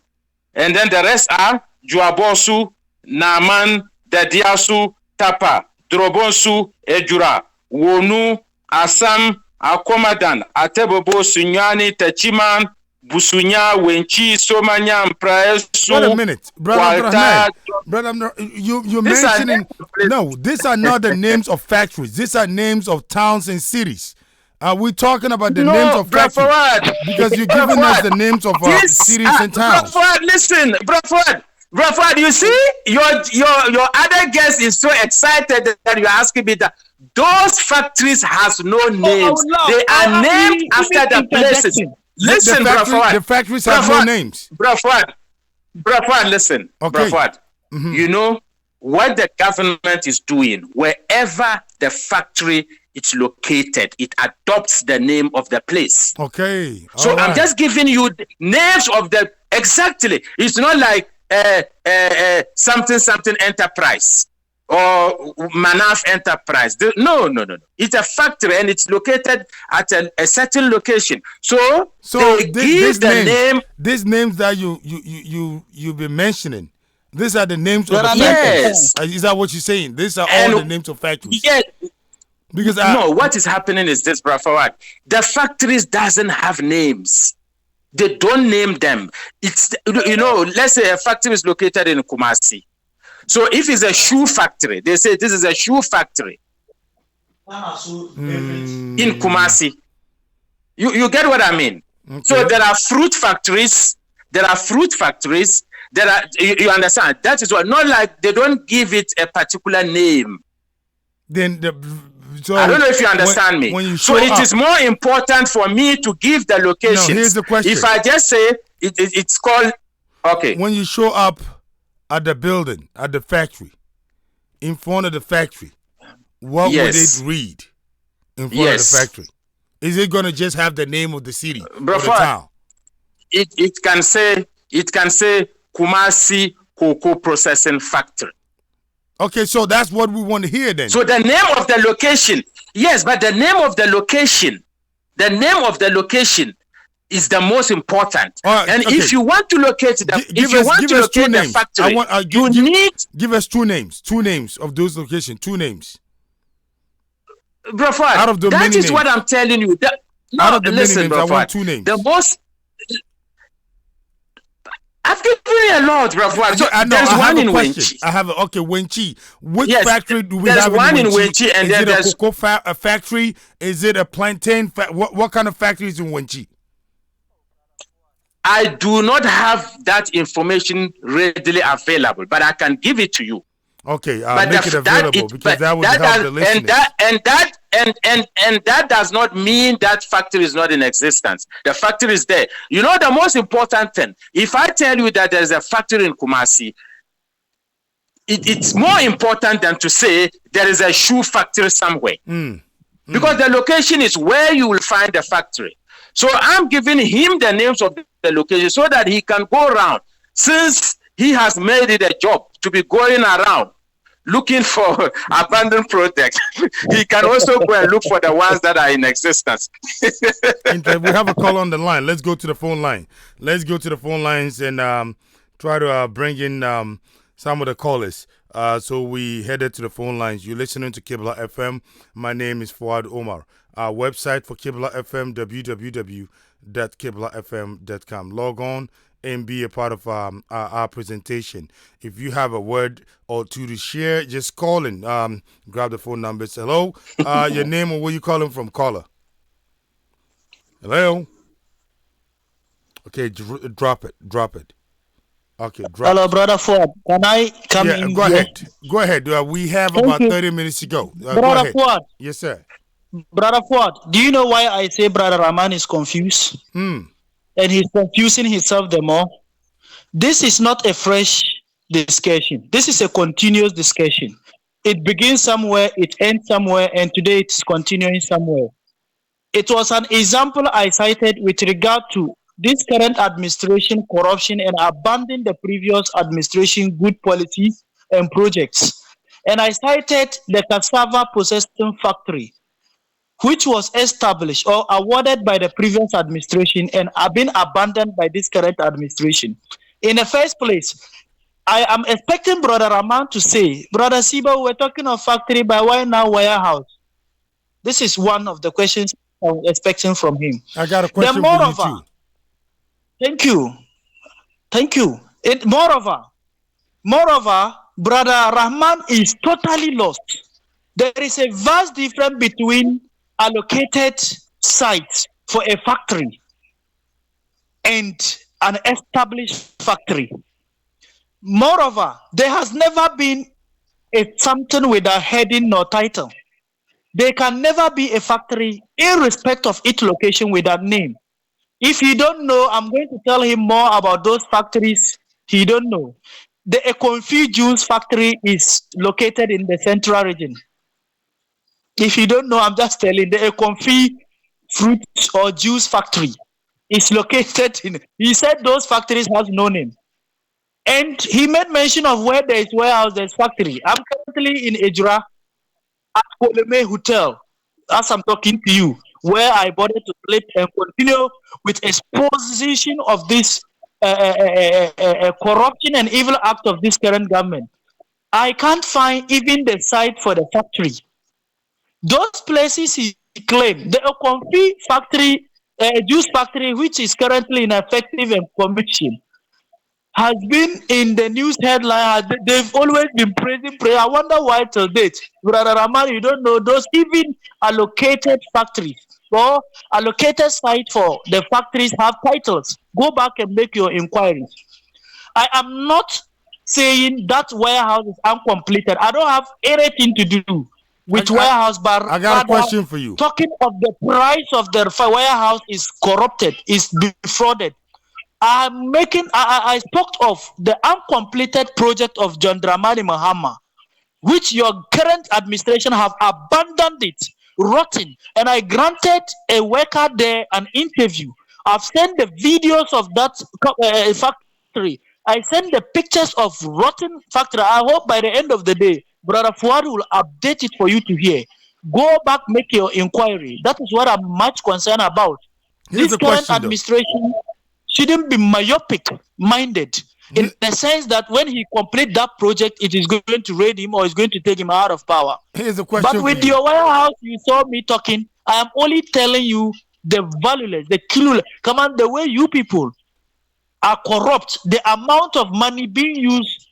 And then the rest are Juabosu, Naman, Dadiasu, Tapa, Drobonsu, Ejura, Wonu, Assam, Akomadan, Atebobo, Sunyani, Tachiman, Busunya, Wenchi, Somanya, Mpraesu. Wait a minute, Brother Abdurrahman. You're mentioning... No, these are not the names of factories. These are names of towns and cities. We're talking about the names of factories. Because you're giving us the names of cities and towns. Bradford, listen, Bradford, you see, your other guest is so excited that you're asking me that. Those factories has no names. They are named after the places. Listen, Bradford. The factories have no names. Bradford, listen. Okay. Bradford, you know what the government is doing? Wherever the factory is located, it adopts the name of the place. Okay. So I'm just giving you the names of the... Exactly. It's not like something enterprise or Manaf Enterprise. No. It's a factory and it's located at a certain location. So they give the name. These names that you've been mentioning, these are the names of the factories. Yes. Is that what you're saying? These are all the names of factories. Yes. Because what is happening is this, Bradford. The factories doesn't have names. They don't name them. It's, let's say a factory is located in Kumasi. So if it's a shoe factory, they say this is a shoe factory in Kumasi. You get what I mean? Okay. So there are fruit factories. You understand? That is what, not like they don't give it a particular name. Then So I don't know if you understand me. When you so it is more important for me to give the locations. No, here's the question. If I just say it's called, okay. When you show up at the building, at the factory, in front of the factory, what would it read in front of the factory? Is it going to just have the name of the city or the town? It can say Kumasi Cocoa Processing Factory. Okay, so that's what we want to hear then. So the name of the location, yes, but the name of the location is the most important. And if you want to locate the factory, you need give us two names of those locations, two names. Bro, out of the that many is names. what I'm telling you. Out of the many names, I want two names. The most. I've given you a lot, bro. So I know. I have a question. I have Wenchi. Which factory do we have in Wenchi? And is it a cocoa factory? Is it a plantain? What kind of factory is in Wenchi? I do not have that information readily available, but I can give it to you. Okay, make it available because that would help the listeners. And that does not mean that factory is not in existence. The factory is there. You know the most important thing. If I tell you that there is a factory in Kumasi, it's more important than to say there is a shoe factory somewhere. Because the location is where you will find the factory. So I'm giving him the names of the location so that he can go around. Since he has made it a job to be going around looking for abandoned projects, he can also go and look for the ones that are in existence. We have a call on the line. Let's go to the phone line. Let's go to the phone lines and try to bring in some of the callers. So we headed to the phone lines. You're listening to Kibla FM. My name is Fuad Omar. Our website for Kibla FM, www.kiblafm.com. Log on and be a part of our presentation. If you have a word or two to share, just call in. Grab the phone numbers. Hello, your name and where you calling from, caller. Hello. Okay, drop it. Okay, drop. Hello, brother Ford. Can I come in? Go ahead. Go ahead. We have about 30 minutes to go. Brother Ford. Yes, sir. Brother Ford, do you know why I say Brother Rahman is confused? And he's confusing himself the more. This is not a fresh discussion. This is a continuous discussion. It begins somewhere, it ends somewhere, and today it's continuing somewhere. It was an example I cited with regard to this current administration corruption and abandoning the previous administration good policies and projects. And I cited the cassava processing factory, which was established or awarded by the previous administration and have been abandoned by this current administration. In the first place, I am expecting Brother Rahman to say, Brother Siba, we're talking of factory, but why now warehouse? This is one of the questions I'm expecting from him. I got a question for you too. Thank you. Moreover, Brother Rahman is totally lost. There is a vast difference between allocated sites for a factory and an established factory. Moreover, there has never been something with a heading nor title. There can never be a factory irrespective of its location with that name. If you don't know, I'm going to tell him more about those factories he don't know. The Econfi Juice factory is located in the central region. If you don't know, I'm just telling. The Econfi fruit or juice factory is located in. He said those factories have no name, and he made mention of where there is warehouse, there's factory. I'm currently in Ejura at Koleme Hotel as I'm talking to you, where I boarded to sleep and continue with exposition of this corruption and evil act of this current government. I can't find even the site for the factory. Those places he claimed, the Okonfi factory, juice factory, which is currently ineffective and commission, has been in the news headline. They've always been praising. I wonder why till date. Brother Rahman, you don't know those even allocated factories or allocated site for the factories have titles. Go back and make your inquiries. I am not saying that warehouse is uncompleted. I don't have anything to do with warehouse, but I got a question for you. Talking of the price of the warehouse is corrupted, is defrauded. I spoke of the uncompleted project of John Dramani Mahama, which your current administration have abandoned it, rotten. And I granted a worker there an interview. I've sent the videos of that factory. I sent the pictures of rotten factory. I hope by the end of the day, Brother Fuad will update it for you to hear. Go back, make your inquiry. That is what I'm much concerned about. This current administration shouldn't be myopic minded in the sense that when he complete that project, it is going to raid him or it's going to take him out of power. Here's a question. But with your warehouse, you saw me talking. I am only telling you the valueless, the clueless. Come on, the way you people are corrupt, the amount of money being used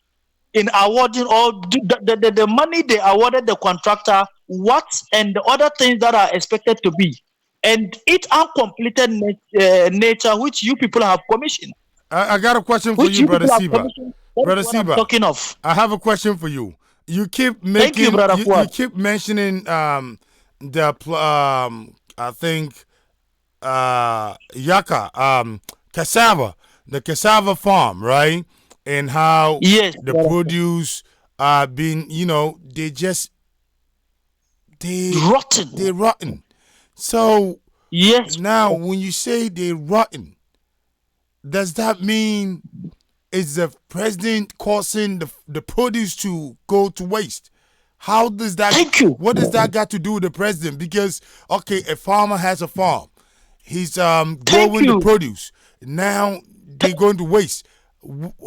in awarding or the money they awarded the contractor, what and the other things that are expected to be, and its uncompleted nature which you people have commissioned. I got a question for you, Brother Siba. Brother Siba, talking of. I have a question for you. You keep making, you keep mentioning the I think Yaka cassava, the cassava farm, right? And how the produce being, they just rotten. They're rotten. So yes, now when you say they're rotten, does that mean is the president causing the produce to go to waste? How does that? What does that got to do with the president? Because okay, a farmer has a farm, he's growing the produce. Now they're going to waste.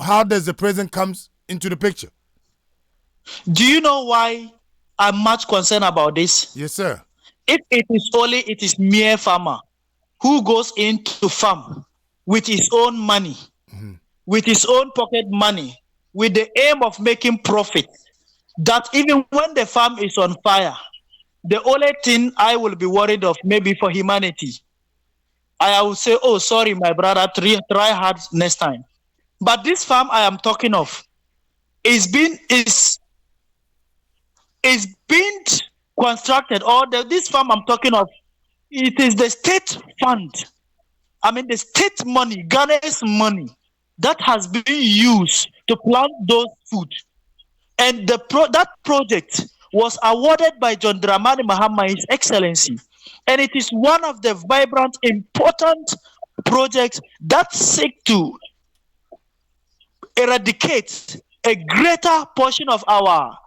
How does the president comes into the picture? Do you know why I'm much concerned about this? Yes, sir. If it is mere farmer who goes into farm with his own money, with his own pocket money, with the aim of making profit, that even when the farm is on fire, the only thing I will be worried of maybe for humanity, I will say, oh, sorry, my brother, try hard next time. But this farm I am talking of is being constructed, or this farm I'm talking of, it is the state fund. I mean the state money, Ghana's money, that has been used to plant those food. And that project was awarded by John Dramani Mahama, His Excellency. And it is one of the vibrant, important projects that seek to eradicate a greater portion of the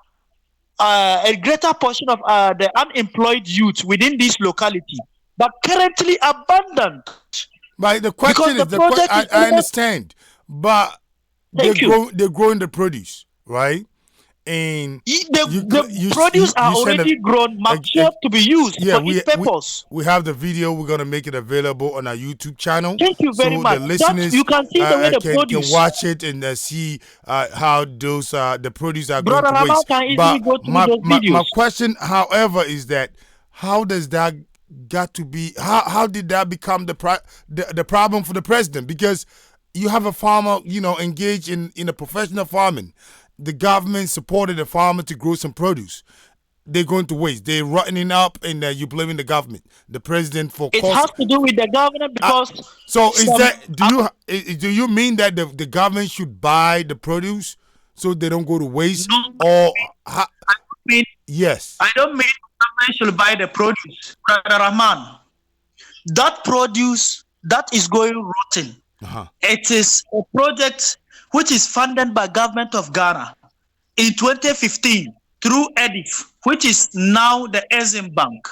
unemployed youth within this locality, but currently abandoned. But the question is, I understand, but they're growing the produce, right? And the produce are already grown, mature to be used for its purpose. We have the video. We're gonna make it available on our YouTube channel. Thank you very much. The listeners you can see the way the produce can watch it and see how those the produce are Brother going to waste. Can easily go through those videos. My question, however, is that how does that got to be? How did that become the problem for the president? Because you have a farmer, engaged in a professional farming. The government supported the farmer to grow some produce. They're going to waste. They're rotting up, and you're blaming the government, the president for. It has to do with the government because. Do you mean that the government should buy the produce so they don't go to waste? No, yes. I don't mean the government should buy the produce, Brother Rahman. That produce that is going rotten. It is a project which is funded by government of Ghana in 2015 through EDIF, which is now the Exim Bank.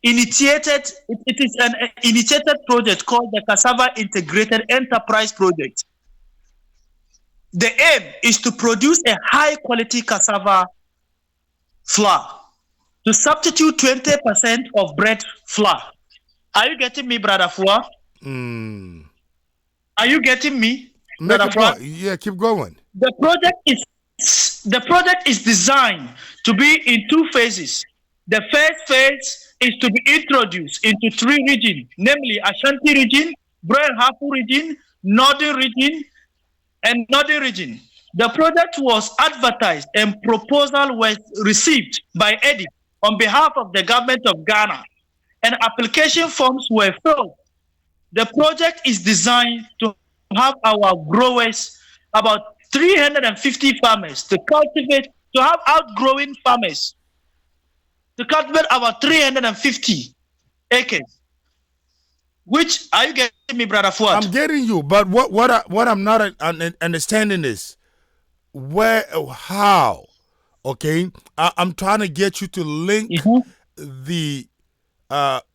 It is an initiated project called the Cassava Integrated Enterprise Project. The aim is to produce a high quality cassava flour to substitute 20% of bread flour. Are you getting me, Brother Fua? Are you getting me? Yeah, keep going. The project is designed to be in two phases. The first phase is to be introduced into three regions, namely Ashanti region, Brian Hafu region, Northern region, and Northern region. The project was advertised and proposal was received by EDIF on behalf of the government of Ghana, and application forms were filled. The project is designed to have our growers, about 350 farmers, to have outgrowing farmers, to cultivate about 350 acres. Which, are you getting me, Brother Fuad? I'm getting you, but what I'm not understanding is how. Okay, I'm trying to get you to link the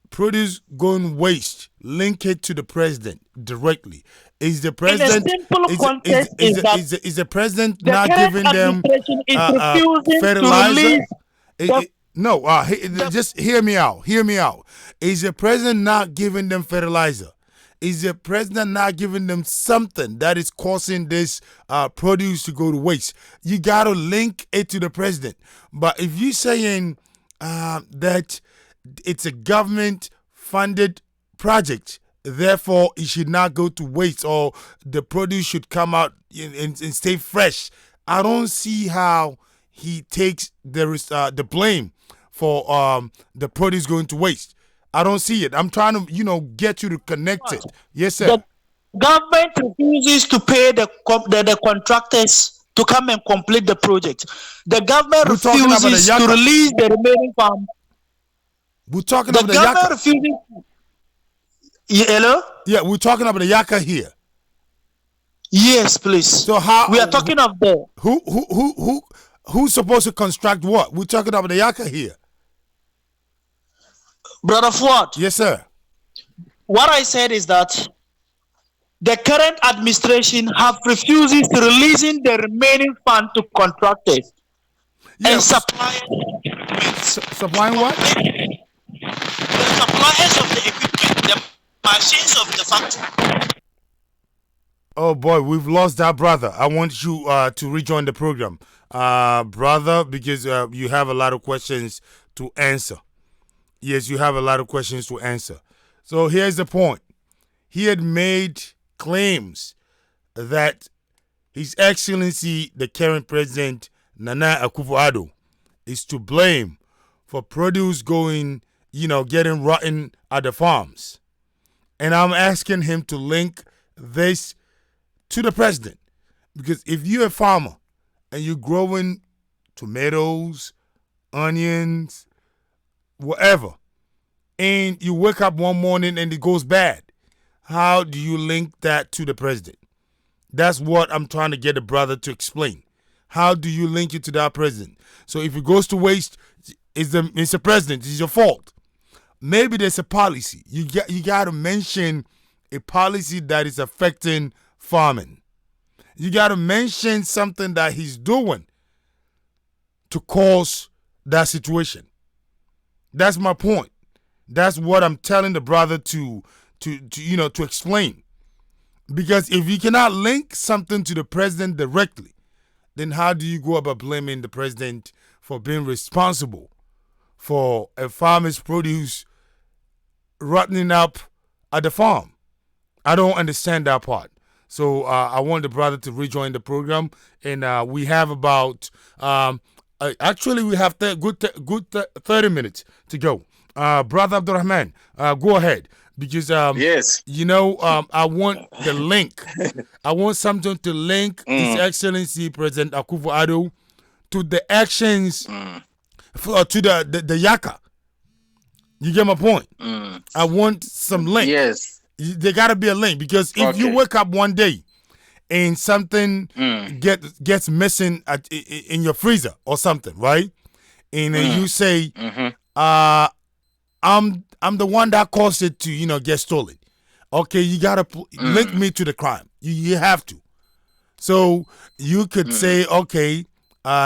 produce going waste, link it to the president directly. Is the president is the president not giving them fertilizer? No, just hear me out. Hear me out. Is the president not giving them fertilizer? Is the president not giving them something that is causing this produce to go to waste? You got to link it to the president. But if you're saying that it's a government-funded project, therefore it should not go to waste, or the produce should come out and stay fresh, I don't see how he takes the blame for the produce going to waste. I don't see it. I'm trying to, get you to connect it. Yes, sir. The government refuses to pay the contractors to come and complete the project. The government refuses to release the remaining funds. We're talking about the government refuses. Hello? Yeah, we're talking about the Yaka here. Yes, please. So how we are talking of the who's supposed to construct what? We're talking about the Yaka here. Brother Fuad. Yes, sir. What I said is that the current administration have refuses to releasing the remaining fund to contractors and suppliers. Supplying what? The suppliers of the equipment, the machines of the factory. Oh boy, we've lost that brother. I want you to rejoin the program, brother, because you have a lot of questions to answer. Yes, you have a lot of questions to answer. So here's the point. He had made claims that His Excellency, the current president, Nana Akufo Addo, is to blame for produce going, getting rotten at the farms. And I'm asking him to link this to the president. Because if you're a farmer and you're growing tomatoes, onions, whatever, and you wake up one morning and it goes bad, how do you link that to the president? That's what I'm trying to get the brother to explain. How do you link it to that president? So if it goes to waste, it's the president. It's your fault. Maybe there's a policy. You got to mention a policy that is affecting farming. You got to mention something that he's doing to cause that situation. That's my point. That's what I'm telling the brother to explain. Because if you cannot link something to the president directly, then how do you go about blaming the president for being responsible for a farmer's produce rotting up at the farm? I don't understand that part. So I want the brother to rejoin the program, and we have about actually we have good 30 minutes to go. Brother Abdurrahman, go ahead, because yes, I want the link. I want something to link His Excellency President Akufo Addo to the actions to the Yaka. You get my point? I want some link. Yes. There got to be a link, because if you wake up one day and something gets missing in your freezer or something, right? And then you say, I'm the one that caused it to get stolen. Okay, you gotta link me to the crime. You have to. So you could say, okay,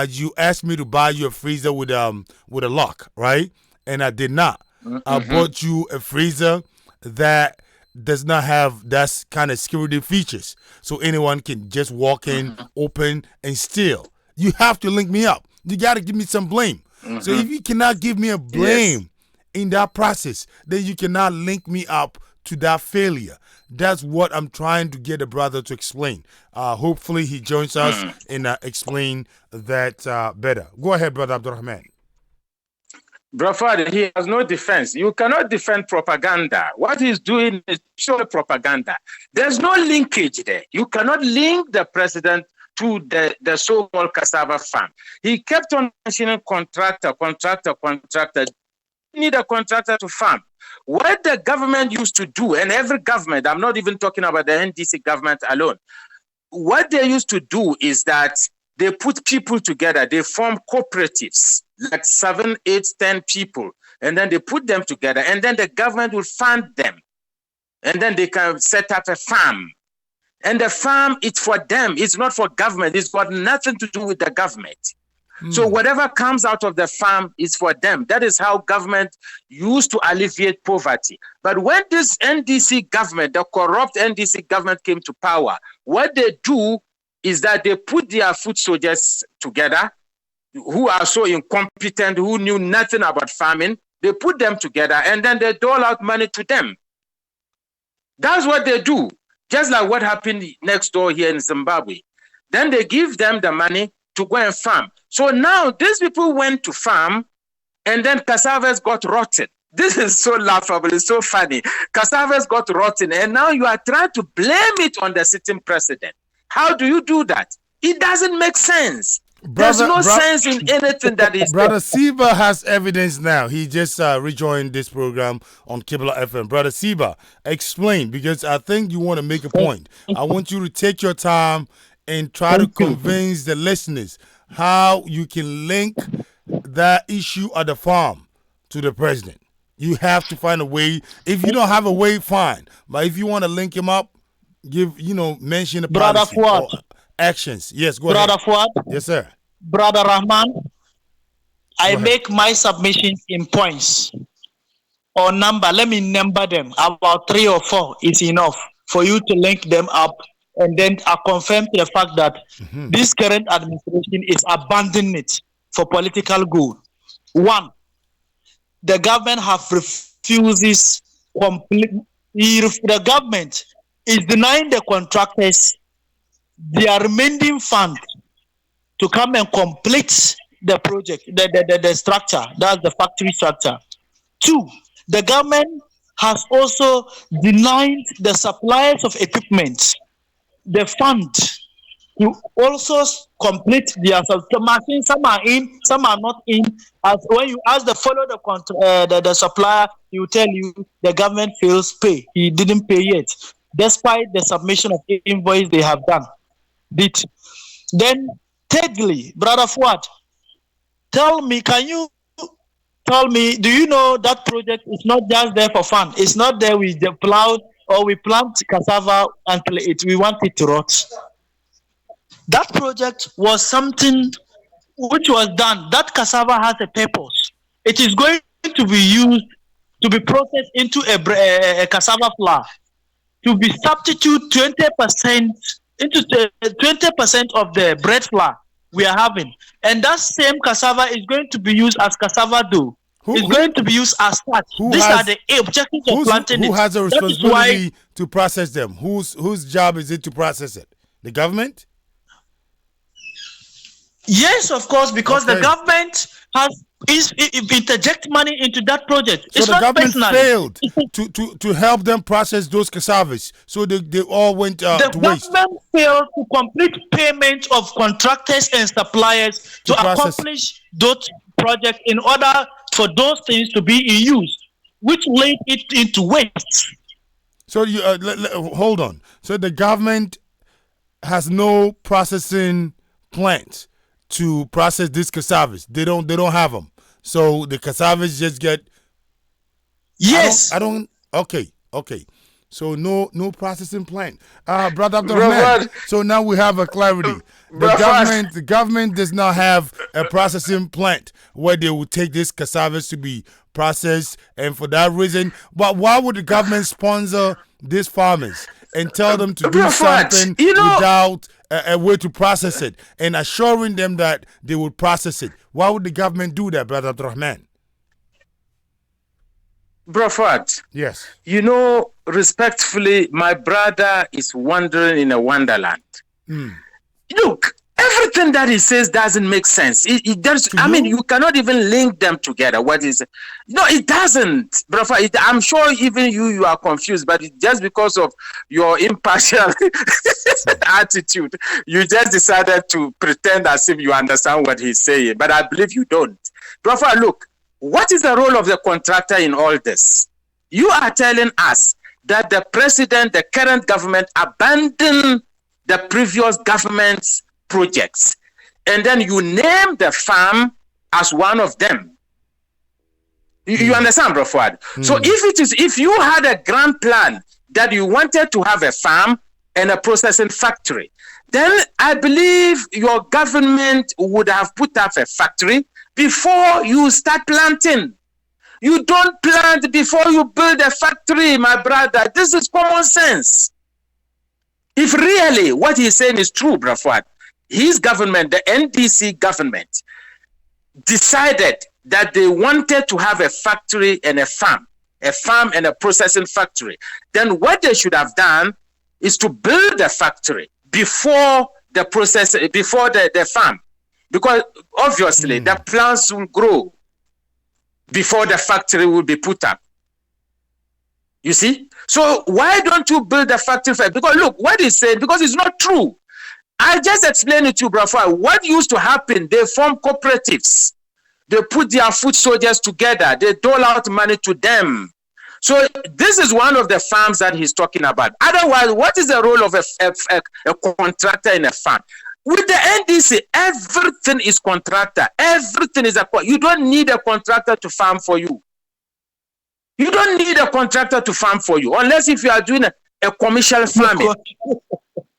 you asked me to buy you a freezer with a lock, right? And I did not. I bought you a freezer that does not have that kind of security features, so anyone can just walk in, open, and steal. You have to link me up. You got to give me some blame. So if you cannot give me a blame in that process, then you cannot link me up to that failure. That's what I'm trying to get a brother to explain. Hopefully he joins us and explain that better. Go ahead, Brother Abdurrahman. Brother, he has no defense. You cannot defend propaganda. What he's doing is pure propaganda. There's no linkage there. You cannot link the president to the so-called cassava farm. He kept on mentioning contractor. You need a contractor to farm. What the government used to do, and every government, I'm not even talking about the NDC government alone, what they used to do is that they put people together. They form cooperatives, like 7, 8, 10 people. And then they put them together. And then the government will fund them. And then they can set up a farm. And the farm, it's for them. It's not for government. It's got nothing to do with the government. So whatever comes out of the farm is for them. That is how government used to alleviate poverty. But when this NDC government, the corrupt NDC government came to power, what they do is that they put their foot soldiers together who are so incompetent, who knew nothing about farming. They put them together and then they dole out money to them. That's what they do. Just like what happened next door here in Zimbabwe. Then they give them the money to go and farm. So now these people went to farm and then cassavas got rotten. This is so laughable. It's so funny. Cassavas got rotten and now you are trying to blame it on the sitting president. How do you do that? It doesn't make sense. There's no sense in anything that is. Brother Siba has evidence now. He just rejoined this program on Kibla FM. Brother Siba, explain, because I think you want to make a point. I want you to take your time and try to convince the listeners how you can link that issue at the farm to the president. You have to find a way. If you don't have a way, fine. But if you want to link him up, mention the policy or actions. Yes, go Brother ahead. Fuad. Yes, sir. Brother Rahman, I make my submissions in points or number. Let me number them. About 3 or 4 is enough for you to link them up. And then I confirm to the fact that this current administration is abandoning it for political goal. 1, the government refuses completely. The government is denying the contractors their remaining fund to come and complete the project, the structure. That's the factory structure. 2, the government has also denied the suppliers of equipment the fund to also complete their machines. Some are in, some are not in. As when you ask the the supplier, he will tell you the government fails pay. He didn't pay yet, despite the submission of invoice they have done. Then, thirdly, Brother Fuad, can you tell me, do you know that project is not just there for fun? It's not there with the plow or we plant cassava until we want it to rot. That project was something which was done. That cassava has a purpose. It is going to be used to be processed into a cassava flour to be substitute 20% into 20% of the bread flour we are having. And that same cassava is going to be used as cassava dough. It's going to be used as such. These are the objectives of planting it. Who has a responsibility to process them? Whose job is it to process it? The government? Yes, of course, because the government has interject money into that project. So the government failed to help them process those cassavas. So they all went to waste. The government failed to complete payment of contractors and suppliers to accomplish those projects in order for those things to be in use, which laid it into waste. So you hold on. So the government has no processing plants to process these cassavas. They don't have them. So the cassavas just get. Yes. I don't. Okay. So no processing plant. Brother Abdurrahman. So now we have a clarity. The government does not have a processing plant where they will take these cassavas to be processed, and for that reason, but why would the government sponsor these farmers and tell them to do something without a way to process it and assuring them that they will process it? Why would the government do that, Brother Abdurrahman? Brother, yes. Respectfully, my brother is wandering in a wonderland. Look, everything that he says doesn't make sense. It does. I mean, you cannot even link them together. What is it? No, it doesn't, brother. I'm sure even you are confused, but just because of your impartial attitude, you just decided to pretend as if you understand what he's saying. But I believe you don't, brother. Look, what is the role of the contractor in all this? You are telling us that the president, the current government, abandoned the previous government's projects, and then you name the farm as one of them. You understand, Bro Fuad? So if you had a grand plan that you wanted to have a farm and a processing factory, then I believe your government would have put up a factory before you start planting. You don't plant before you build a factory, my brother. This is common sense. If really what he's saying is true, Bro Fuad, his government, the NDC government, decided that they wanted to have a factory and a farm and a processing factory. Then what they should have done is to build a factory before the process, before the farm, because obviously the plants will grow before the factory will be put up. You see? So why don't you build a factory first? Because look, what he said, because it's not true. I just explained it to you, brother. What used to happen, they form cooperatives. They put their foot soldiers together. They dole out money to them. So this is one of the farms that he's talking about. Otherwise, what is the role of a contractor in a farm? With the NDC, everything is contractor. Everything is you don't need a contractor to farm for you. You don't need a contractor to farm for you, unless if you are doing a commercial farming.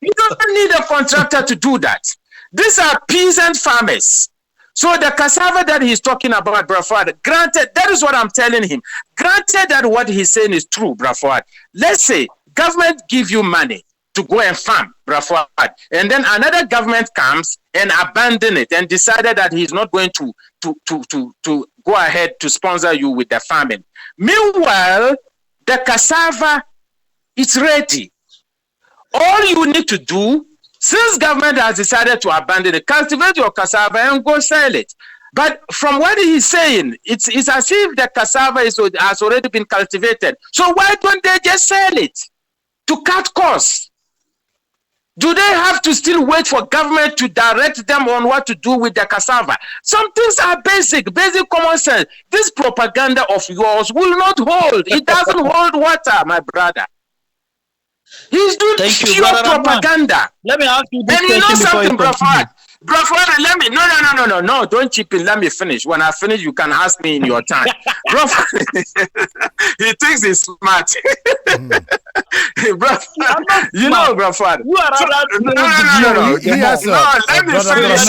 You don't need a contractor to do that. These are peasant farmers. So the cassava that he's talking about, Braford, granted, that is what I'm telling him. Granted that what he's saying is true, Braford. Let's say government give you money to go and farm, Braford, and then another government comes and abandon it and decided that he's not going to go ahead to sponsor you with the farming. Meanwhile, the cassava is ready. All you need to do, since government has decided to abandon it, cultivate your cassava and go sell it. But from what he's saying, it's as if the cassava has already been cultivated. So why don't they just sell it to cut costs? Do they have to still wait for government to direct them on what to do with the cassava? Some things are basic common sense. This propaganda of yours will not hold. It doesn't hold water, my brother. He's doing pure propaganda. Let me ask you this question. And you know something, Braford, let me. No, don't chip in. Let me finish. When I finish, you can ask me in your time. Braford, he thinks he's smart. You know, Braford. You are No. Let me finish.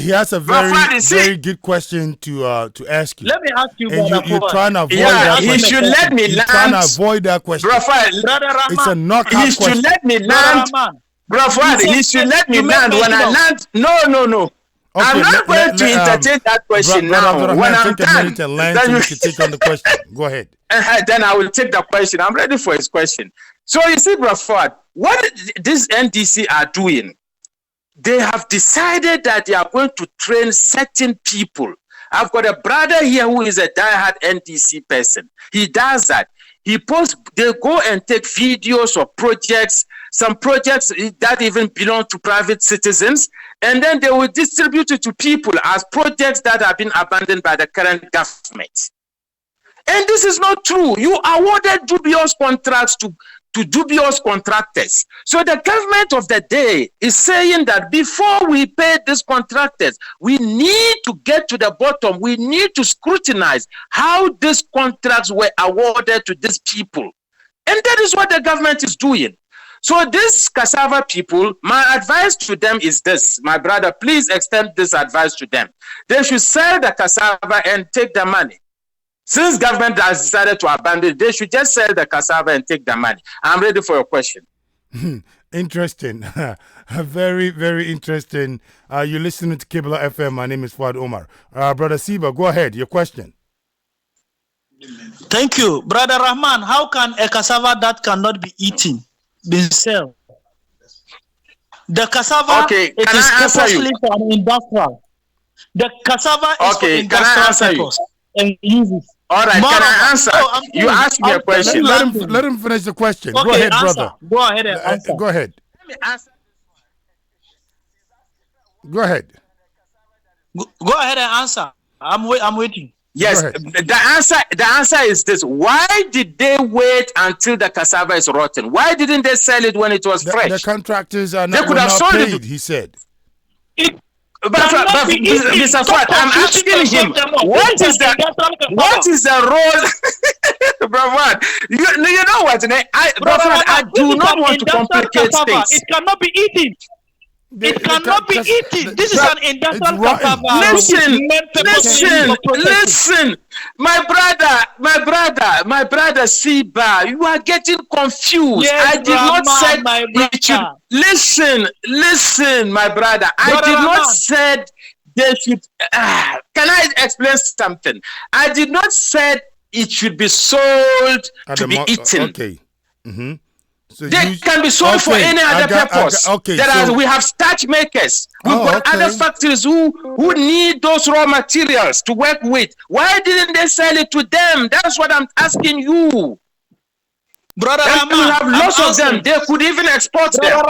He has a very good question to ask you. Let me ask you, and you're trying to avoid that question. He should let me land. Trying to avoid that question. It's a knockout question. He should let me land. He should let me land. When I land, no. Okay, I'm not going to entertain that question now. When I'm done, then you can take on the question. Go ahead. Then I will take the question. I'm ready for his question. So you see, Braford, what this NDC are doing, they have decided that they are going to train certain people. I've got a brother here who is a diehard NDC person. He does that. They go and take videos of projects, some projects that even belong to private citizens, and then they will distribute it to people as projects that have been abandoned by the current government. And this is not true. You awarded dubious contracts to dubious contractors. So the government of the day is saying that before we pay these contractors, we need to get to the bottom. We need to scrutinize how these contracts were awarded to these people. And that is what the government is doing. So these cassava people, my advice to them is this. My brother, please extend this advice to them. They should sell the cassava and take the money. Since government has decided to abandon it, they should just sell the cassava and take the money. I'm ready for your question. Interesting. Very, very interesting. You're listening to Kibla FM. My name is Fuad Omar. Brother Siba, go ahead. Your question. Thank you. Brother Rahman, how can a cassava that cannot be eaten be sold? The cassava, Okay, it can is I answer you? purposely for an industrial. The cassava is for Okay, can I industrial answer you? purpose and uses. All right, can I Moreover, answer? no, I'm You saying, asked me a I'm question. Let him finish the question. Go Okay, ahead, answer. brother. Go ahead and answer. Go ahead. Let me answer. Go ahead. Go ahead and answer. I'm waiting. Yes, Go ahead. the answer is this. Why did they wait until the cassava is rotten? Why didn't they sell it when it was fresh? The contractors are They not, could were have not sold paid, it. he said. But Mr. Fuad, I'm asking him, what is the role, bro? Fuad, you know what? Bro, Fuad, I do not want to complicate things. It cannot be eaten. It cannot be eaten. This is an industrial cassava. Listen, my brother Siba, you are getting confused. Yes, I did not say it should. Listen, my brother. I did not say they should. Can I explain something? I did not say it should be sold to be eaten. Okay. Mm-hmm. So they can be sold for any other purpose. We have starch makers. We've got other factories who need those raw materials to work with. Why didn't they sell it to them? That's what I'm asking you. Brother Rahman, we have lots of them. They could even export them.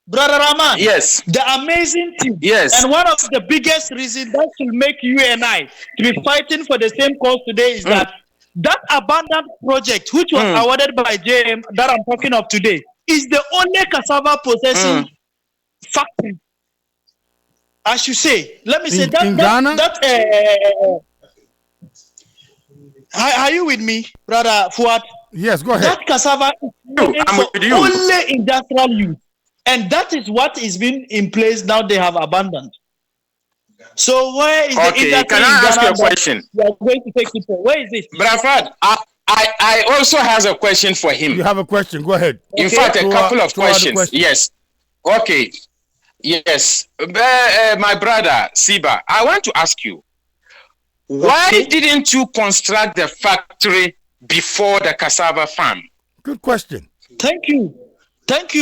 Brother Rahman. Yes. The amazing thing. Yes. And one of the biggest reasons that will make you and I to be fighting for the same cause today is that abandoned project, which was awarded by JM that I'm talking of today, is the only cassava processing factory. I should say. Let me say in Ghana? Are you with me, brother Fuad? Yes, go ahead. That cassava is only industrial use. And that is what is being in place now. They have abandoned. So where is the industry? Can I ask you a question? You are going to take it for. Where is it? Brafad, I also has a question for him. You have a question? Go ahead. In fact, a couple of questions. Yes. Okay. Yes. My brother Siba, I want to ask you, why didn't you construct the factory before the cassava farm? Good question. Thank you,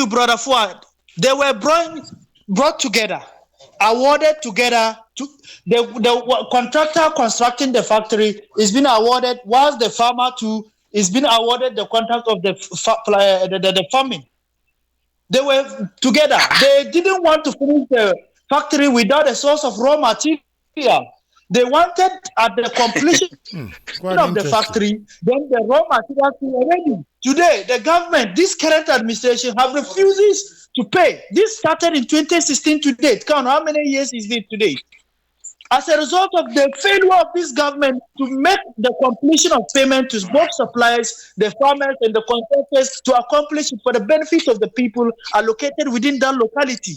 brother Fuad. They were brought together, awarded together. The contractor constructing the factory is being awarded, whilst the farmer too is being awarded the contract of the farming. They were together. They didn't want to finish the factory without a source of raw material. They wanted at the completion of the factory, then the raw materials were ready. Today, the government, this current administration, have refuses to pay. This started in 2016 to date. Count how many years is it today? As a result of the failure of this government to make the completion of payment to both suppliers, the farmers, and the contractors to accomplish it for the benefit of the people allocated within that locality.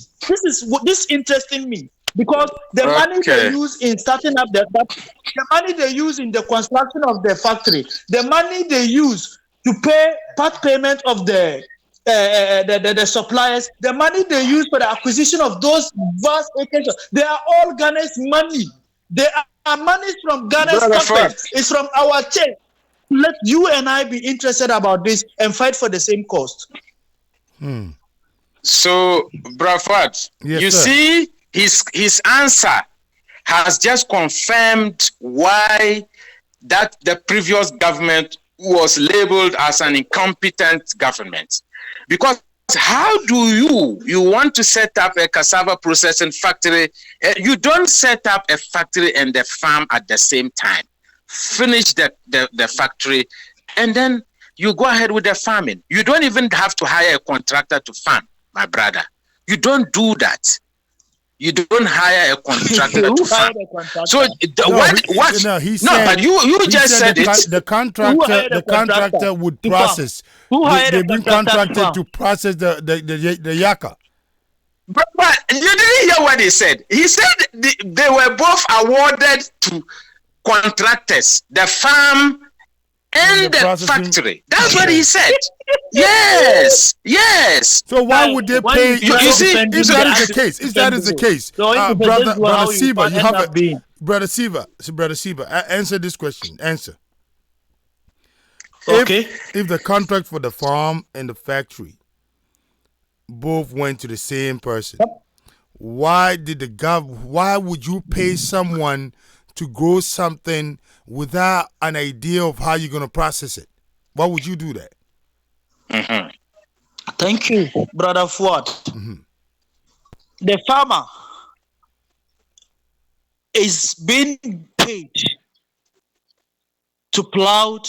This interesting me because the money they use in starting up the money they use in the construction of the factory, the money they use to pay part payment of the suppliers, the money they use for the acquisition of those vast acres, they are all Ghana's money. They are money from Ghana's government. It's from our church. Let you and I be interested about this and fight for the same cause. So, Brafat, you see, his answer has just confirmed why that the previous government was labeled as an incompetent government. Because how do you want to set up a cassava processing factory? You don't set up a factory and the farm at the same time. Finish the factory and then you go ahead with the farming. You don't even have to hire a contractor to farm, my brother. You don't do that. You don't hire a contractor to farm. So but you just said it. The contractor would process. They bring contractor to process the yaka. But you didn't hear what he said. He said they were both awarded to contractors, the farm and the factory. That's what he said. Yes. So why would they pay? You see, if that is the case, brother Siba, you have a brother Siba. Answer this question. Answer. Okay. If the contract for the farm and the factory both went to the same person. Why would you pay someone to grow something without an idea of how you're going to process it? Why would you do that? Mm-hmm. Thank you, Brother Fuad. Mm-hmm. The farmer is being paid to plow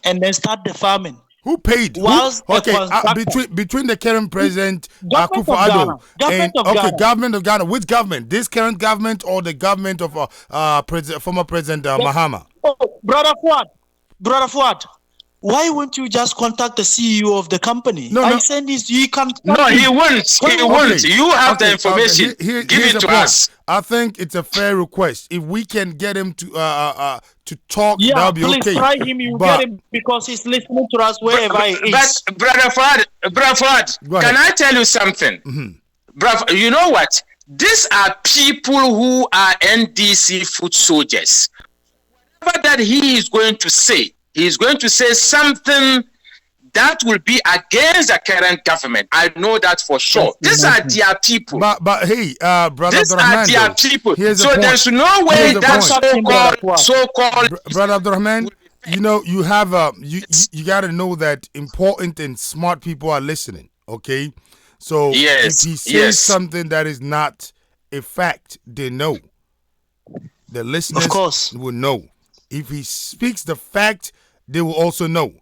and then start the farming. Who paid? Between the current president, Akufo Addo, and government of Ghana. Which government? This current government or the government of former President Mahama? Oh, Brother Fuad, why won't you just contact the CEO of the company? No. Send this. You can. No, he won't. He won't. You have the information. Give it to us. I think it's a fair request. If we can get him to talk, that'll be okay. Please try him. You get him because he's listening to us wherever he is. But Brother Fuad, can I tell you something? Mm-hmm. You know what? These are people who are NDC foot soldiers. Whatever that he is going to say, he is going to say something that will be against the current government. I know that for sure. These are their people. But hey, Brother These are their people. So there's no way that so-called Brother Abdurrahman, you have you got to know that important and smart people are listening. Okay, so if he says something that is not a fact, they know. The listeners, of course, will know. If he speaks the fact, they will also know.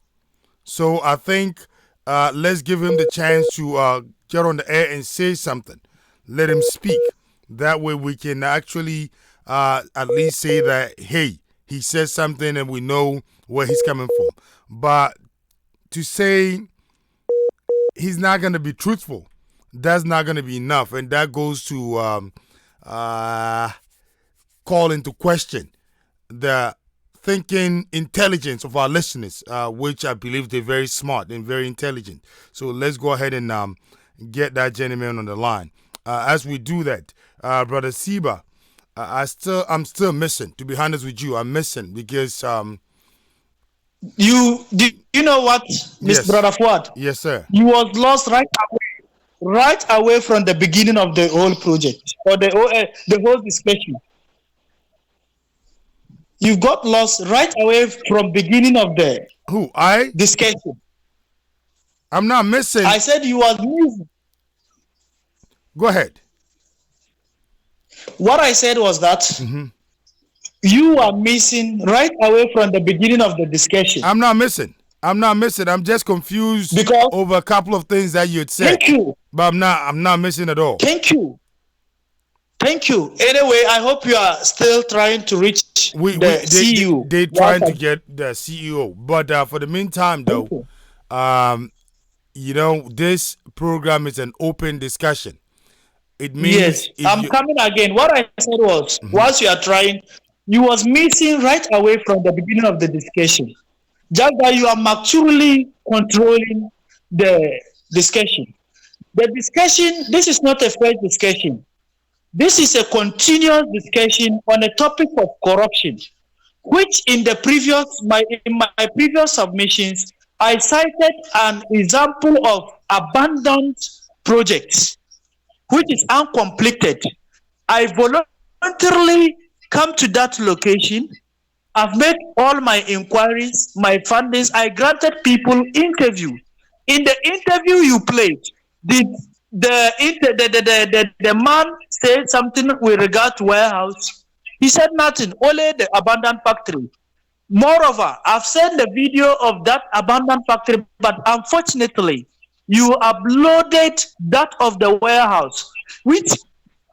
So I think let's give him the chance to get on the air and say something. Let him speak. That way we can actually at least say that, hey, he says something and we know where he's coming from. But to say he's not going to be truthful, that's not going to be enough. And that goes to call into question the thinking intelligence of our listeners, which I believe they're very smart and very intelligent. So let's go ahead and get that gentleman on the line. As we do that, Brother Siba, I'm still missing. To be honest with you, I'm missing because you know what, Mr. Brother Fuad? Yes, sir. You was lost right away from the beginning of the whole project or the whole discussion. You got lost right away from beginning of the discussion. I'm not missing. I said you was missing. Go ahead. What I said was that you are missing right away from the beginning of the discussion. I'm not missing. I'm just confused over a couple of things that you had said. Thank you. But I'm not missing at all. Thank you. Anyway, I hope you are still trying to reach the CEO. They're trying to get the CEO. But for the meantime, though, this program is an open discussion. It means I'm coming again. What I said was, once you are trying, you was missing right away from the beginning of the discussion. Just that you are maturely controlling the discussion. The discussion, this is not a fresh discussion. This is a continuous discussion on a topic of corruption, which in my previous submissions, I cited an example of abandoned projects, which is uncompleted. I voluntarily come to that location. I've made all my inquiries, my findings. I granted people interview. In the interview you played, the man said something with regard to warehouse. He said nothing, only the abandoned factory. Moreover, I've sent the video of that abandoned factory, but unfortunately, you uploaded that of the warehouse, which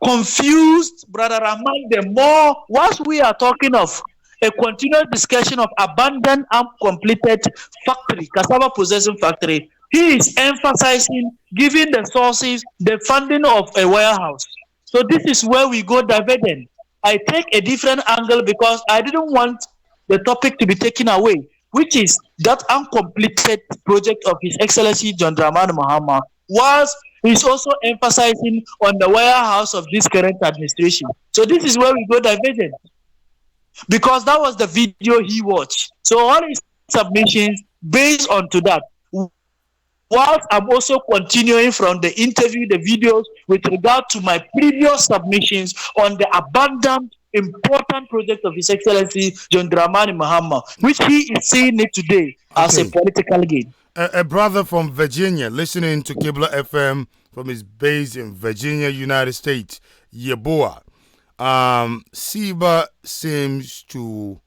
confused Brother Rahman the more. Once we are talking of a continuous discussion of abandoned, uncompleted factory, cassava processing factory, he is emphasizing giving the sources, the funding of a warehouse. So this is where we go divergent. I take a different angle because I didn't want the topic to be taken away, which is that uncompleted project of His Excellency John Dramani Mahama, was he's also emphasizing on the warehouse of this current administration. So this is where we go divergent, because that was the video he watched. So all his submissions based on to that. whilst I'm also continuing from the interview, the videos, with regard to my previous submissions on the abundant, important project of His Excellency John Dramani Mahama, which he is seeing it today as a Okay. political gain. A brother from Virginia listening to Kibla FM from his base in Virginia, United States, Yeboah. Siba seems to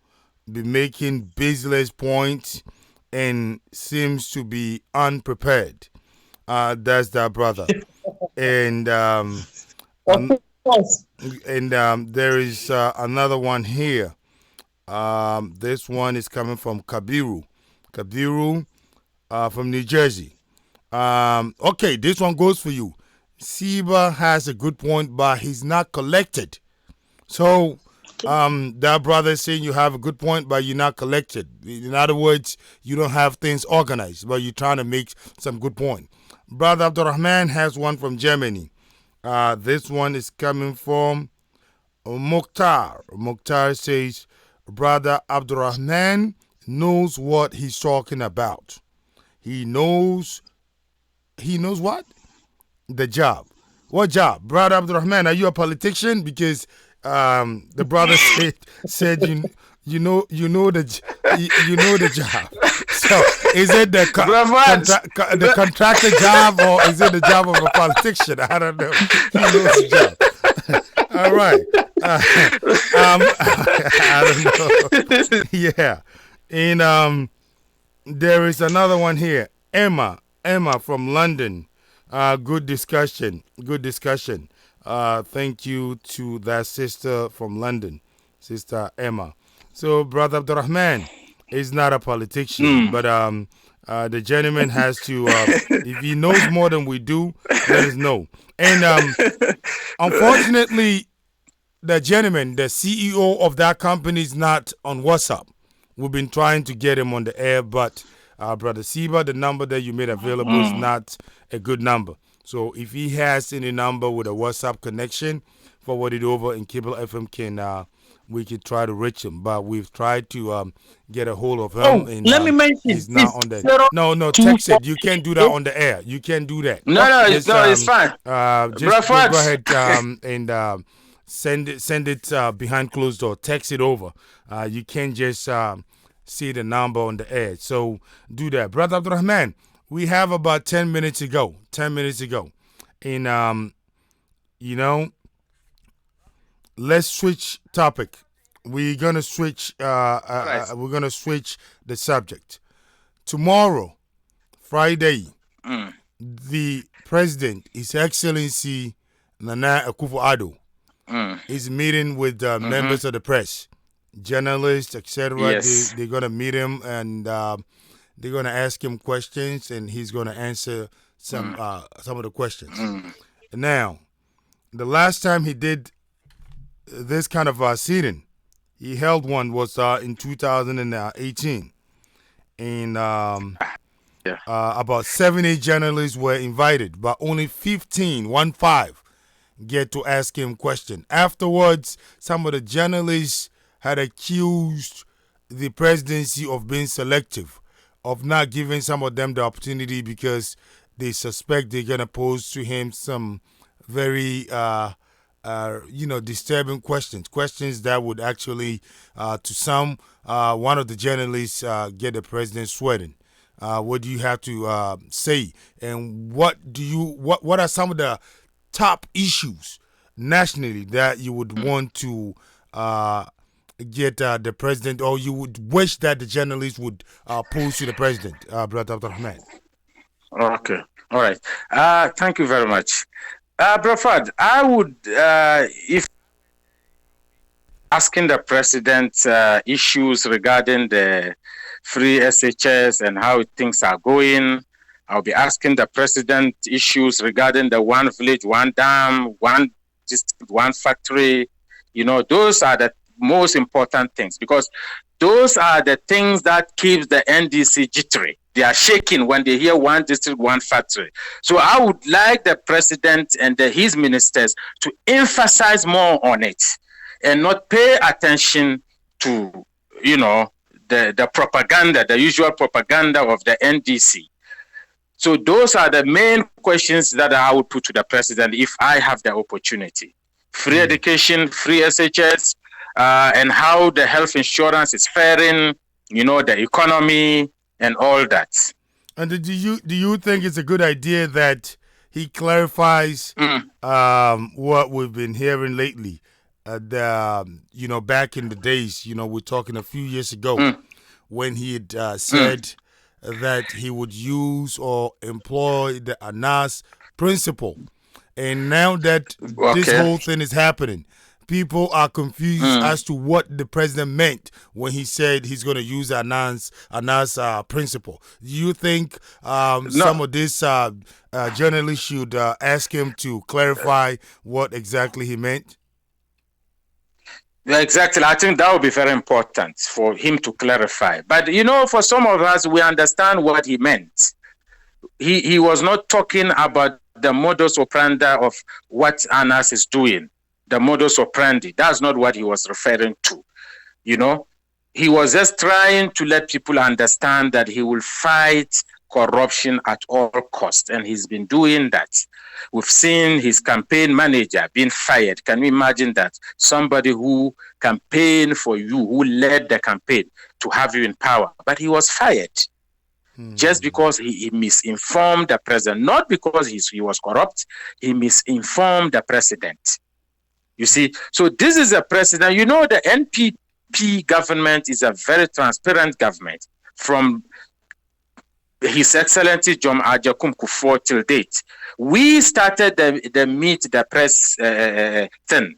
be making baseless points and seems to be unprepared. That's that brother. And Of course. there is another one here. This one is coming from Kabiru. Kabiru from New Jersey. Okay, this one goes for you. Siba has a good point, but he's not collected. So that brother is saying you have a good point, but you're not collected. In other words, you don't have things organized, but you're trying to make some good point. Brother Abdurrahman has one from Germany. This one is coming from Mukhtar. Mukhtar says, Brother Abdurrahman knows what he's talking about. He knows what? The job. What job? Brother Abdurrahman, are you a politician? Because the brother said you know the job. So is it the the contractor job or is it the job of a politician? I don't know. He knows the job. All right. I don't know. Yeah. And there is another one here. Emma from London. Good discussion. Thank you to that sister from London, Sister Emma. So, Brother Abdurrahman is not a politician, but the gentleman has to, if he knows more than we do, let us know. And unfortunately, the gentleman, the CEO of that company, is not on WhatsApp. We've been trying to get him on the air, but Brother Siba, the number that you made available is not a good number. So if he has any number with a WhatsApp connection, forward it over and Cable FM we can try to reach him. But we've tried to get a hold of him. And, let me mention he's not on the. No, text it. You can't do that on the air. You can't do that. No, it's fine. Just go ahead and send it behind closed door. Text it over. You can't just see the number on the air. So do that. Brother Abdurrahman, we have about 10 minutes to go. 10 minutes to go. And, let's switch topic. We're going to switch we're going to switch the subject. Tomorrow, Friday, the president, His Excellency Nana Akufo Addo, is meeting with members of the press, journalists, etc. Yes. They're going to meet him and they're going to ask him questions, and he's going to answer some of the questions. Now, the last time he did this kind of sitting, he held one was in 2018, and about 70 journalists were invited, but only 15 get to ask him questions. Afterwards, some of the journalists had accused the presidency of being selective, of not giving some of them the opportunity because they suspect they're going to pose to him some very, disturbing questions that would actually, to some, one of the journalists get the president sweating. What do you have to say? And what are some of the top issues nationally that you would want to get the president, or you would wish that the journalists would pose to the president, Brother Abdurrahman? Okay. All right. Thank you very much. Brafad, I would, if asking the president issues regarding the free SHS and how things are going, I'll be asking the president issues regarding the one village, one dam, one district, one factory. Those are the most important things, because those are the things that keeps the NDC jittery. They are shaking when they hear one district, one factory. So I would like the president and his ministers to emphasize more on it and not pay attention to, the propaganda, the usual propaganda of the NDC. So those are the main questions that I would put to the president if I have the opportunity. Free education, free SHS, and how the health insurance is faring, the economy and all that. And do you think it's a good idea that he clarifies what we've been hearing lately? Back in the days, we're talking a few years ago when he had said that he would use or employ the Anas principle. And now that this whole thing is happening, people are confused as to what the president meant when he said he's going to use Anas principle. Do you think some of these journalists should ask him to clarify what exactly he meant? Yeah, exactly. I think that would be very important for him to clarify. But, for some of us, we understand what he meant. He was not talking about the modus operandi of what Anas is doing, the modus operandi. That's not what he was referring to. He was just trying to let people understand that he will fight corruption at all costs, and he's been doing that. We've seen his campaign manager being fired. Can you imagine that? Somebody who campaigned for you, who led the campaign to have you in power, but he was fired just because he misinformed the president, not because he was corrupt. He misinformed the president. You see, so this is a president. The NPP government is a very transparent government from His Excellency John Ajakum Kufuor till date. We started the meet the press thing.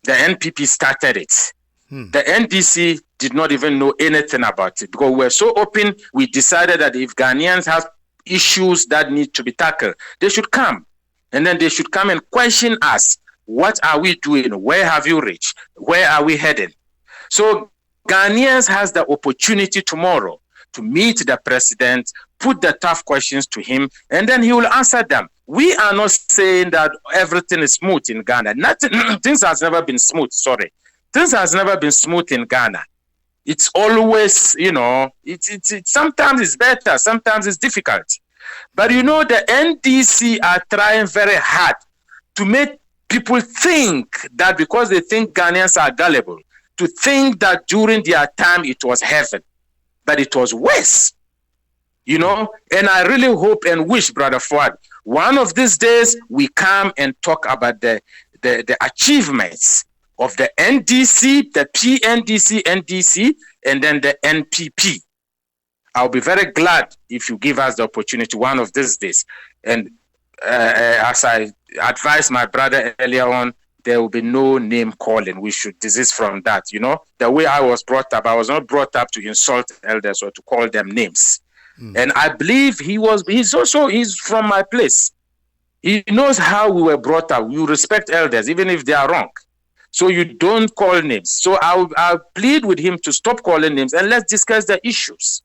The NPP started it. The NDC did not even know anything about it because we're so open. We decided that if Ghanaians have issues that need to be tackled, they should come. And then they should come and question us. What are we doing? Where have you reached? Where are we headed? So Ghanaians has the opportunity tomorrow to meet the president, put the tough questions to him, and then he will answer them. We are not saying that everything is smooth in Ghana. Nothing, things has never been smooth, sorry. Things has never been smooth in Ghana. It's always, it's sometimes it's better, sometimes it's difficult. But the NDC are trying very hard to make people think that because they think Ghanaians are gullible, to think that during their time it was heaven, but it was worse. And I really hope and wish, Brother Fuad, one of these days we come and talk about the achievements of the NDC, the PNDC, NDC, and then the NPP. I'll be very glad if you give us the opportunity one of these days. And as I advised my brother earlier on, there will be no name calling. We should desist from that. The way I was brought up, I was not brought up to insult elders or to call them names. And I believe he's from my place. He knows how we were brought up. You respect elders, even if they are wrong. So you don't call names. So I'll plead with him to stop calling names and let's discuss the issues.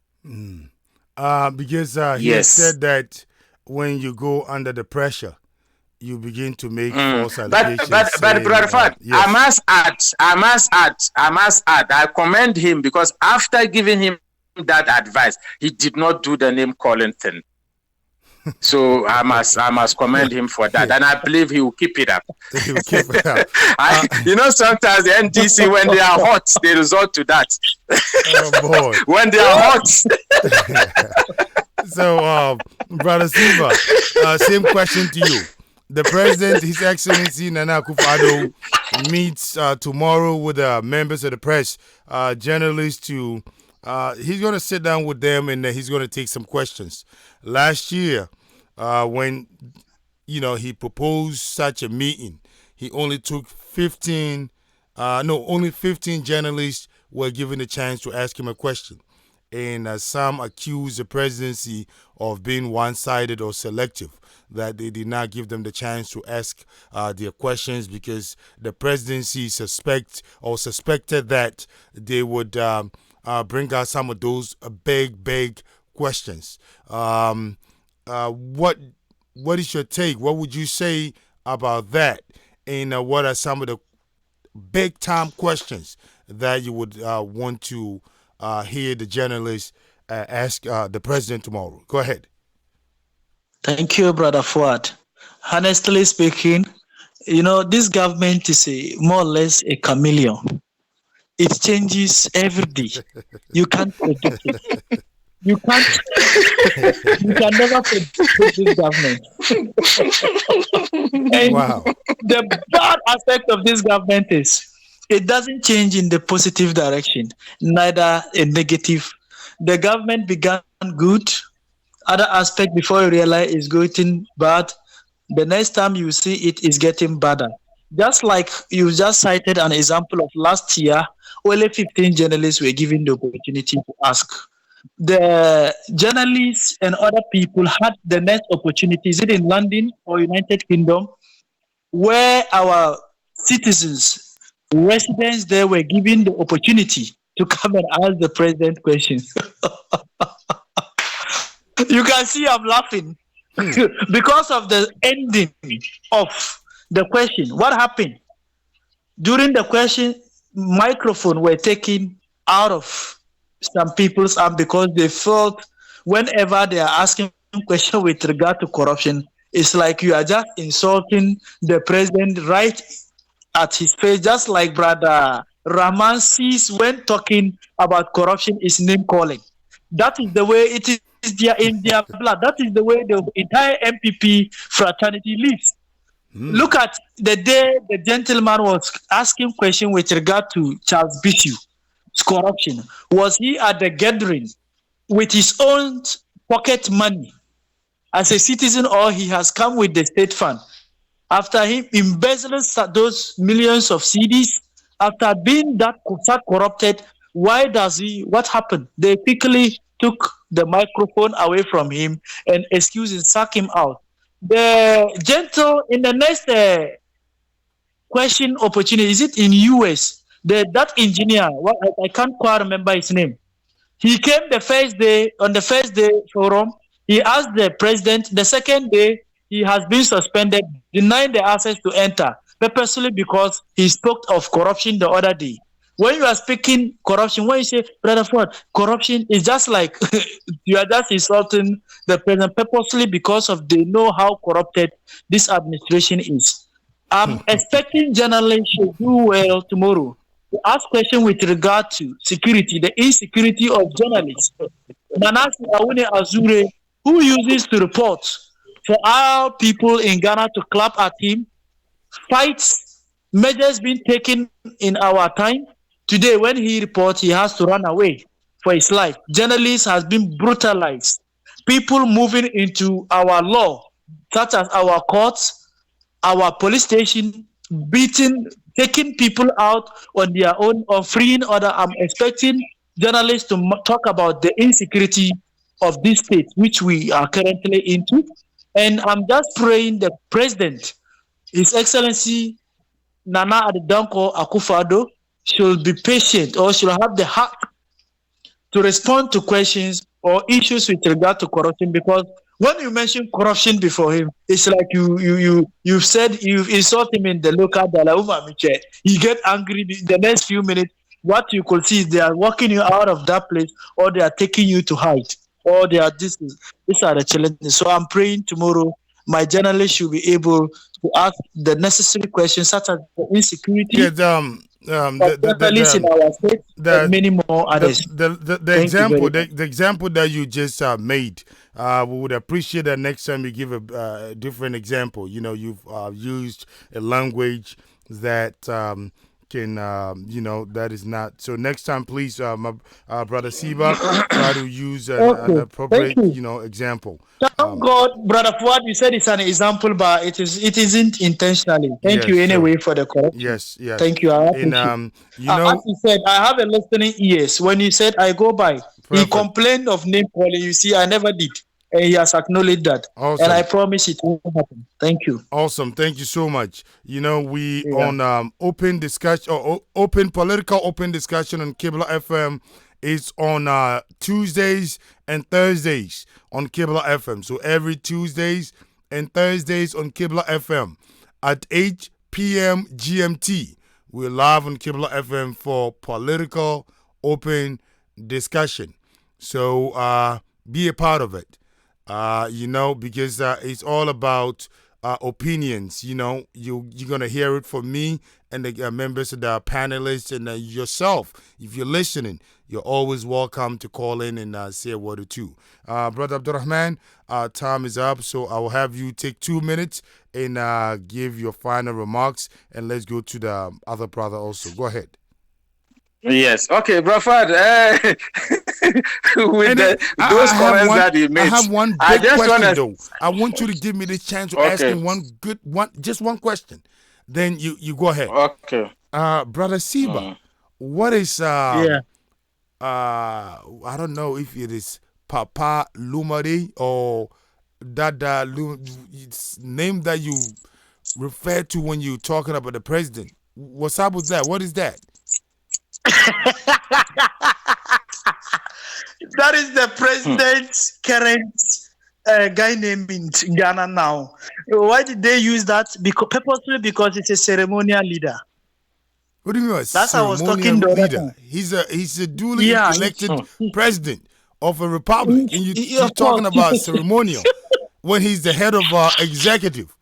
Because he said that when you go under the pressure, you begin to make false allegations. But Brother Fad, yes. I must add, I commend him because after giving him that advice, he did not do the name calling thing. So I must commend him for that, and I believe he will keep it up. He will keep it up. Sometimes the NDC, when they are hot, they resort to that. Oh boy! When they are hot. So, Brother Silva, same question to you. The president, His Excellency Nana Akufo Addo, meets tomorrow with members of the press, journalists. He's going to sit down with them and he's going to take some questions. Last year, when he proposed such a meeting, he only took 15 journalists were given a chance to ask him a question. And some accused the presidency of being one-sided or selective, that they did not give them the chance to ask their questions because the presidency suspected that they would bring out some of those big questions. What is your take? What would you say about that? And what are some of the big-time questions that you would want to hear the journalists ask the president tomorrow? Go ahead. Thank you, Brother Fuad. Honestly speaking, this government is more or less a chameleon. It changes every day. You can't predict it. You can't. You can never predict this government. And Wow. the bad aspect of this government is it doesn't change in the positive direction, neither a negative. The government began good, other aspect before you realize is getting bad. The next time you see it is getting badder. Just like you just cited an example of last year, only 15 journalists were given the opportunity to ask. The journalists and other people had the next opportunity, is it in London or United Kingdom, where our citizens, residents there were given the opportunity to come and ask the president questions. You can see I'm laughing because of the ending of the question. What happened? During the question, microphone were taken out of some people's arm because they felt whenever they are asking question with regard to corruption, it's like you are just insulting the president right at his face, just like Brother Rahman sees when talking about corruption is name calling. That is the way it is in their blood. That is the way the entire MPP fraternity lives. Look at the day the gentleman was asking question with regard to Charles Bishop's corruption. Was he at the gathering with his own pocket money as a citizen, or he has come with the state fund? After him embezzling those millions of CDs, after being that corrupted, why does he? What happened? They quickly took the microphone away from him and excused and sack him out. The gentle in the next question opportunity, is it in US? That engineer, what I can't quite remember his name. He came the first day on the first day forum. He asked the president. The second day, he has been suspended, denied the access to enter, purposely because he spoke of corruption the other day. When you are speaking corruption, when you say, Brother Ford, corruption is just like you are just insulting the president purposely because of they know how corrupted this administration is. I'm expecting journalists to do well tomorrow to ask questions with regard to security, the insecurity of journalists. Nanasi Awune Azure, who uses to report for our people in Ghana to clap at him, fights, measures being taken in our time. Today, when he reports, he has to run away for his life. Journalists has been brutalized. People moving into our law, such as our courts, our police station, beating, taking people out on their own or freeing other. I'm expecting journalists to talk about the insecurity of this state, which we are currently into. And I'm just praying the president, His Excellency Nana Addo Akufo Addo, should be patient or should have the heart to respond to questions or issues with regard to corruption, because when you mention corruption before him, it's like you've said you've insulted him in the local dialogue. He get angry the next few minutes. What you could see is they are walking you out of that place, or they are taking you to hide, or they are these are the challenges. So I'm praying tomorrow my journalists should be able to ask the necessary questions such as the insecurity. Yes, in our state and many more others. The example that you just made, we would appreciate that next time you give a different example. You know, you've used a language that can, that is not. So next time, please, my brother Siba, try to use an appropriate, example. Thank God, Brother Fuad, you said it's an example, but it isn't intentionally. Thank you anyway for the correction. Yes. Thank you. I appreciate. And as you said, I have a listening ears. When you said I go by, he complained of name calling. You see, I never did. And he has acknowledged that. Awesome. And I promise it won't happen. Thank you. Awesome. Thank you so much. We on open discussion or political open discussion on Kibla FM. It's on Tuesdays and Thursdays on Kibla FM. So every Tuesdays and Thursdays on Kibla FM at 8 p.m. GMT. We're live on Kibla FM for political open discussion. So be a part of it. Because it's all about opinions. You're gonna hear it from me and the members of the panelists and yourself. If you're listening, you're always welcome to call in and say a word or two. Brother Abdurrahman, time is up, so I will have you take 2 minutes and give your final remarks, and let's go to the other brother also. Go ahead. Yes. Okay, Brafad. With those comments that you made, I have one big question though. I want you to give me the chance to ask him just one question. Then you go ahead. Okay. Brother Siba, what is I don't know if it is Papa Lumari or Dada name that you refer to when you're talking about the president. What's up with that? What is that? That is the president's current guy named in Ghana now. Why did they use that? Purposely because it's a ceremonial leader. What do you mean? That's how I was talking leader. He's a duly elected president of a republic, and you're talking about ceremonial when he's the head of executive.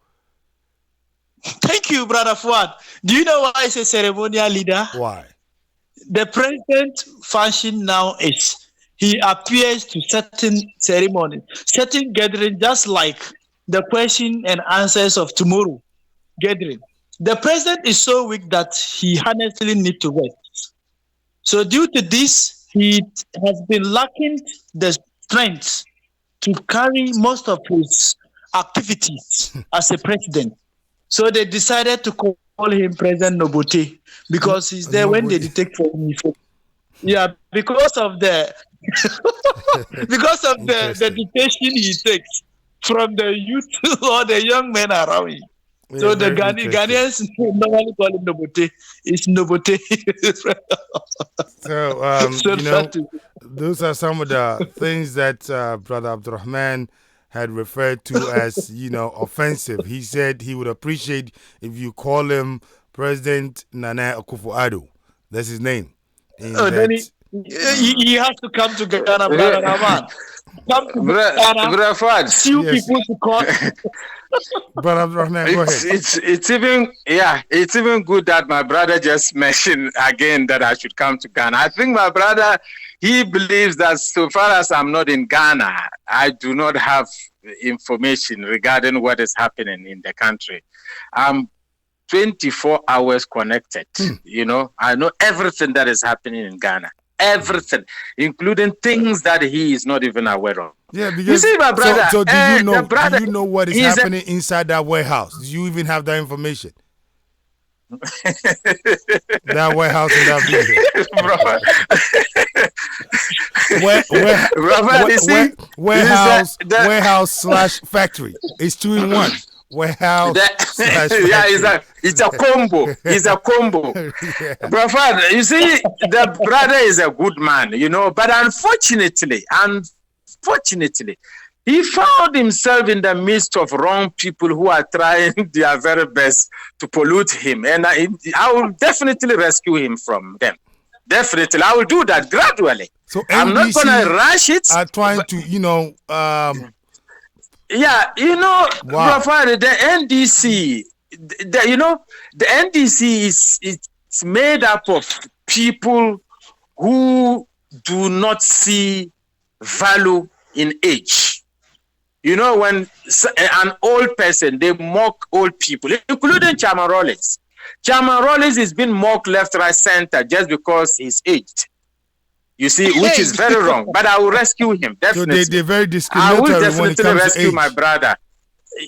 Thank you, Brother Fuad. Do you know why it's a ceremonial leader? Why? The president function now is he appears to certain ceremonies, certain gatherings, just like the question and answers of tomorrow gathering. The president is so weak that he honestly needs to rest. So due to this, he has been lacking the strength to carry most of his activities as a president. So they decided to call him President Nobote because he's there when they detect for him. Yeah, because of the the dictation he takes from the youth or the young men around him. Yeah, so the Ghanaians normally call him Nobote. It's Nobote. So those are some of the things that Brother Abdurrahman had referred to as, offensive. He said he would appreciate if you call him President Nana Akufo Addo. That's his name. Then he has to come to Ghana, Brother Rahman. Come to Ghana, sue people to court. Brother Rahman, go ahead. It's even good that my brother just mentioned again that I should come to Ghana. I think my brother, he believes that so far as I'm not in Ghana, I do not have information regarding what is happening in the country. I'm 24 hours connected. I know everything that is happening in Ghana. Everything, including things that he is not even aware of. Yeah, because you see, my brother. So do you know what is happening inside that warehouse? Do you even have that information? That warehouse in that building. Warehouse/factory. It's 2 in 1. Warehouse. It's a combo. It's a combo. Yeah. Brother, you see, the brother is a good man, but unfortunately, he found himself in the midst of wrong people who are trying their very best to pollute him. And I will definitely rescue him from them. Definitely. I will do that gradually. So I'm not going to rush it. I'm trying to, wow. The NDC, the NDC is made up of people who do not see value in age. When an old person, they mock old people, including Chairman Rawlings. Chairman Rawlings is being mocked left, right, center just because he's aged. You see, which is very wrong. But I will rescue him, definitely. So they're very discriminatory. I will definitely rescue my brother.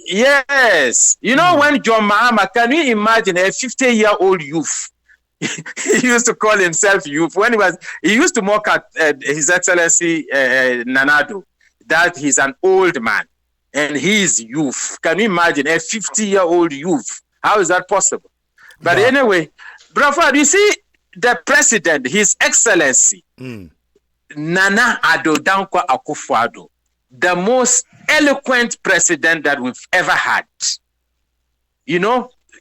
Yes. When John Mahama, can you imagine a 50-year-old youth? He used to call himself youth. When he used to mock at His Excellency Nanado, that he's an old man and he is youth. Can you imagine a 50-year-old youth? How is that possible? But anyway, brother, you see, the president, His Excellency, Nana Addo Dankwa Akufo Addo, the most eloquent president that we've ever had.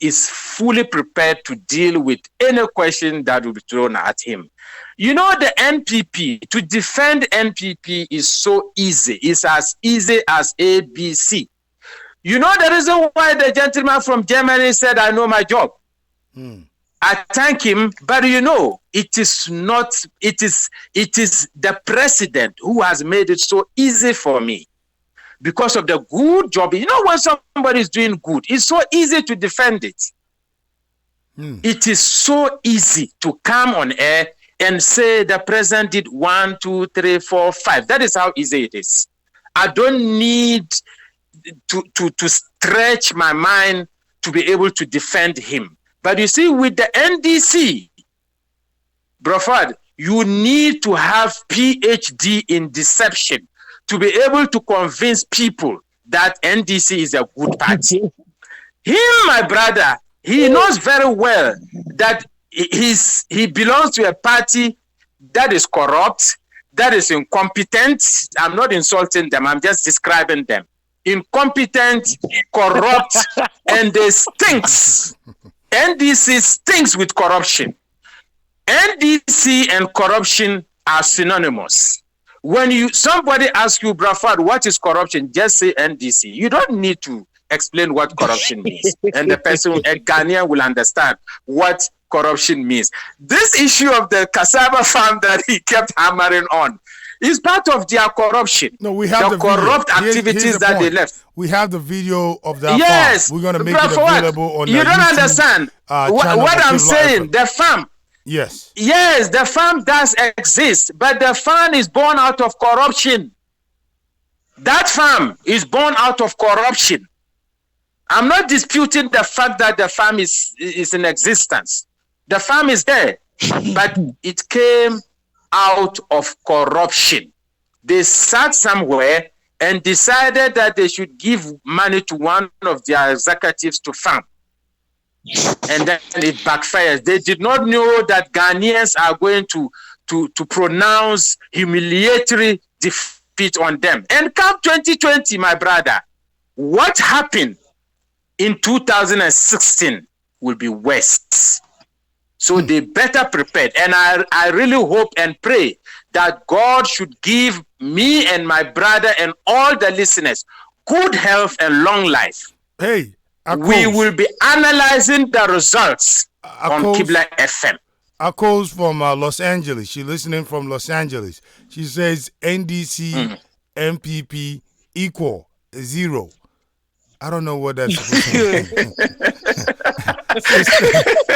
is fully prepared to deal with any question that will be thrown at him. You know, the NPP, to defend NPP is so easy. It's as easy as ABC. You know the reason why the gentleman from Germany said, I know my job. I thank him, but you know, it is the president who has made it so easy for me because of the good job. You know, when somebody is doing good, it's so easy to defend it. It is so easy to come on air and say the president did 1, 2, 3, 4, 5. That is how easy it is. I don't need to stretch my mind to be able to defend him. But you see, with the NDC, Brofad, you need to have PhD in deception to be able to convince people that NDC is a good party. Him, my brother, he knows very well that he belongs to a party that is corrupt, that is incompetent. I'm not insulting them, I'm just describing them. Incompetent, corrupt, and they stinks. NDC stinks with corruption. NDC and corruption are synonymous. When somebody asks you, Brafad, what is corruption? Just say NDC. You don't need to explain what corruption means. And the person, a Ghanaian, will understand what corruption means. This issue of the cassava farm that he kept hammering on is part of their corruption. No, we have the corrupt video. activities that they left. We have the video of that yes, farm. We're going to make it available on you don't YouTube, understand what I'm saying. The farm. Yes. Yes, the farm does exist, but the farm is born out of corruption. That farm is born out of corruption. I'm not disputing the fact that the farm is in existence. The farm is there, but it came out of corruption. They sat somewhere and decided that they should give money to one of their executives to farm. And then it backfires. They did not know that Ghanaians are going to pronounce humiliatory defeat on them. And come 2020, my brother, what happened in 2016 will be worse. So they better prepared. And I really hope and pray that God should give me and my brother and all the listeners good health and long life. Hey, we will be analyzing the results on Kibla FM. Akos from Los Angeles. She's listening from Los Angeles. She says NDC, MPP equal 0. I don't know what that's supposed to mean.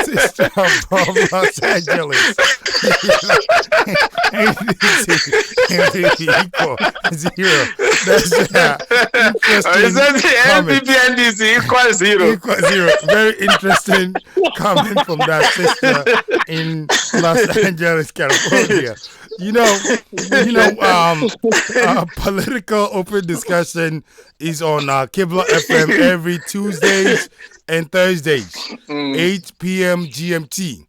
Sister from Los Angeles. NDC equal 0. That's interesting. MPP NDC equal 0. Equal 0. Very interesting comment from that sister in Los Angeles, California. Political open discussion is on Kibla FM every Tuesdays and Thursdays, 8 p.m. GMT.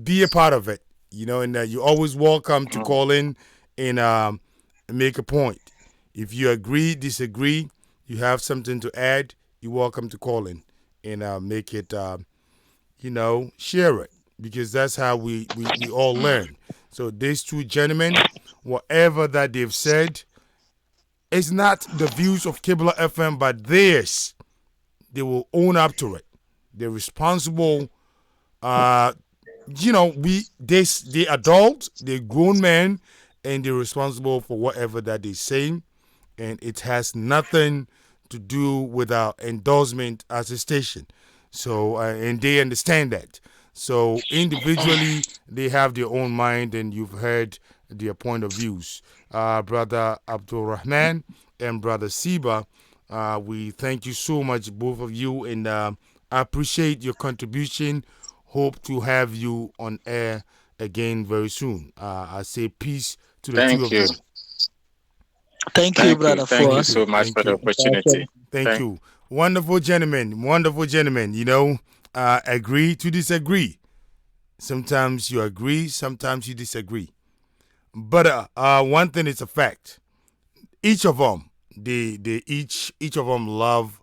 Be a part of it. And you're always welcome to call in and make a point. If you agree, disagree, you have something to add, you're welcome to call in and make it, share it, because that's how we all learn. So these two gentlemen, whatever that they've said, it's not the views of Kibla FM, but theirs. They will own up to it. They're responsible. They adults, they're grown men, and they're responsible for whatever that they're saying. And it has nothing to do with our endorsement as a station. So, and they understand that. So individually, they have their own mind, and you've heard their point of views. Brother Abdul Rahman and Brother Siba, we thank you so much, both of you, and I appreciate your contribution. Hope to have you on air again very soon. I say peace to the two of you. Thank you, brother. Thank you so much for the opportunity. Thank you. Wonderful gentlemen. Wonderful gentlemen. Agree to disagree. Sometimes you agree, sometimes you disagree. But one thing is a fact. Each of them, each of them love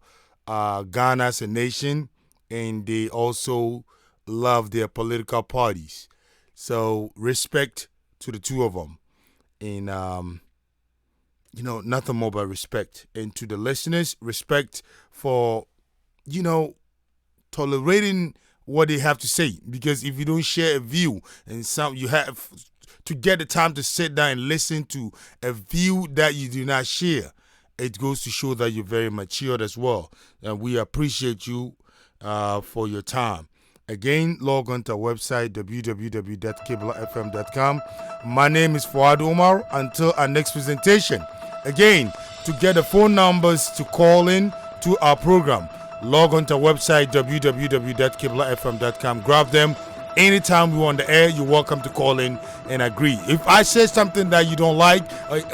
Ghana as a nation, and they also love their political parties. So respect to the two of them, and nothing more but respect. And to the listeners, respect for tolerating what they have to say, because if you don't share a view and you have to get the time to sit down and listen to a view that you do not share, it goes to show that you're very matured as well. And we appreciate you for your time. Again, log on to our website, www.kiblafm.com. My name is Fuad Omar. Until our next presentation, again, to get the phone numbers to call in to our program, log on to our website, www.kiblafm.com. Grab them. Anytime we're on the air, you're welcome to call in and agree. If I say something that you don't like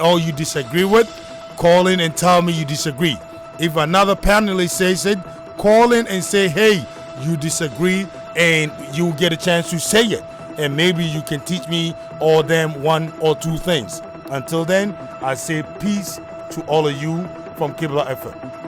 or you disagree with, call in and tell me you disagree. If another panelist says it, call in and say, hey, you disagree, and you get a chance to say it. And maybe you can teach me or them one or two things. Until then, I say peace to all of you from Kibla FM.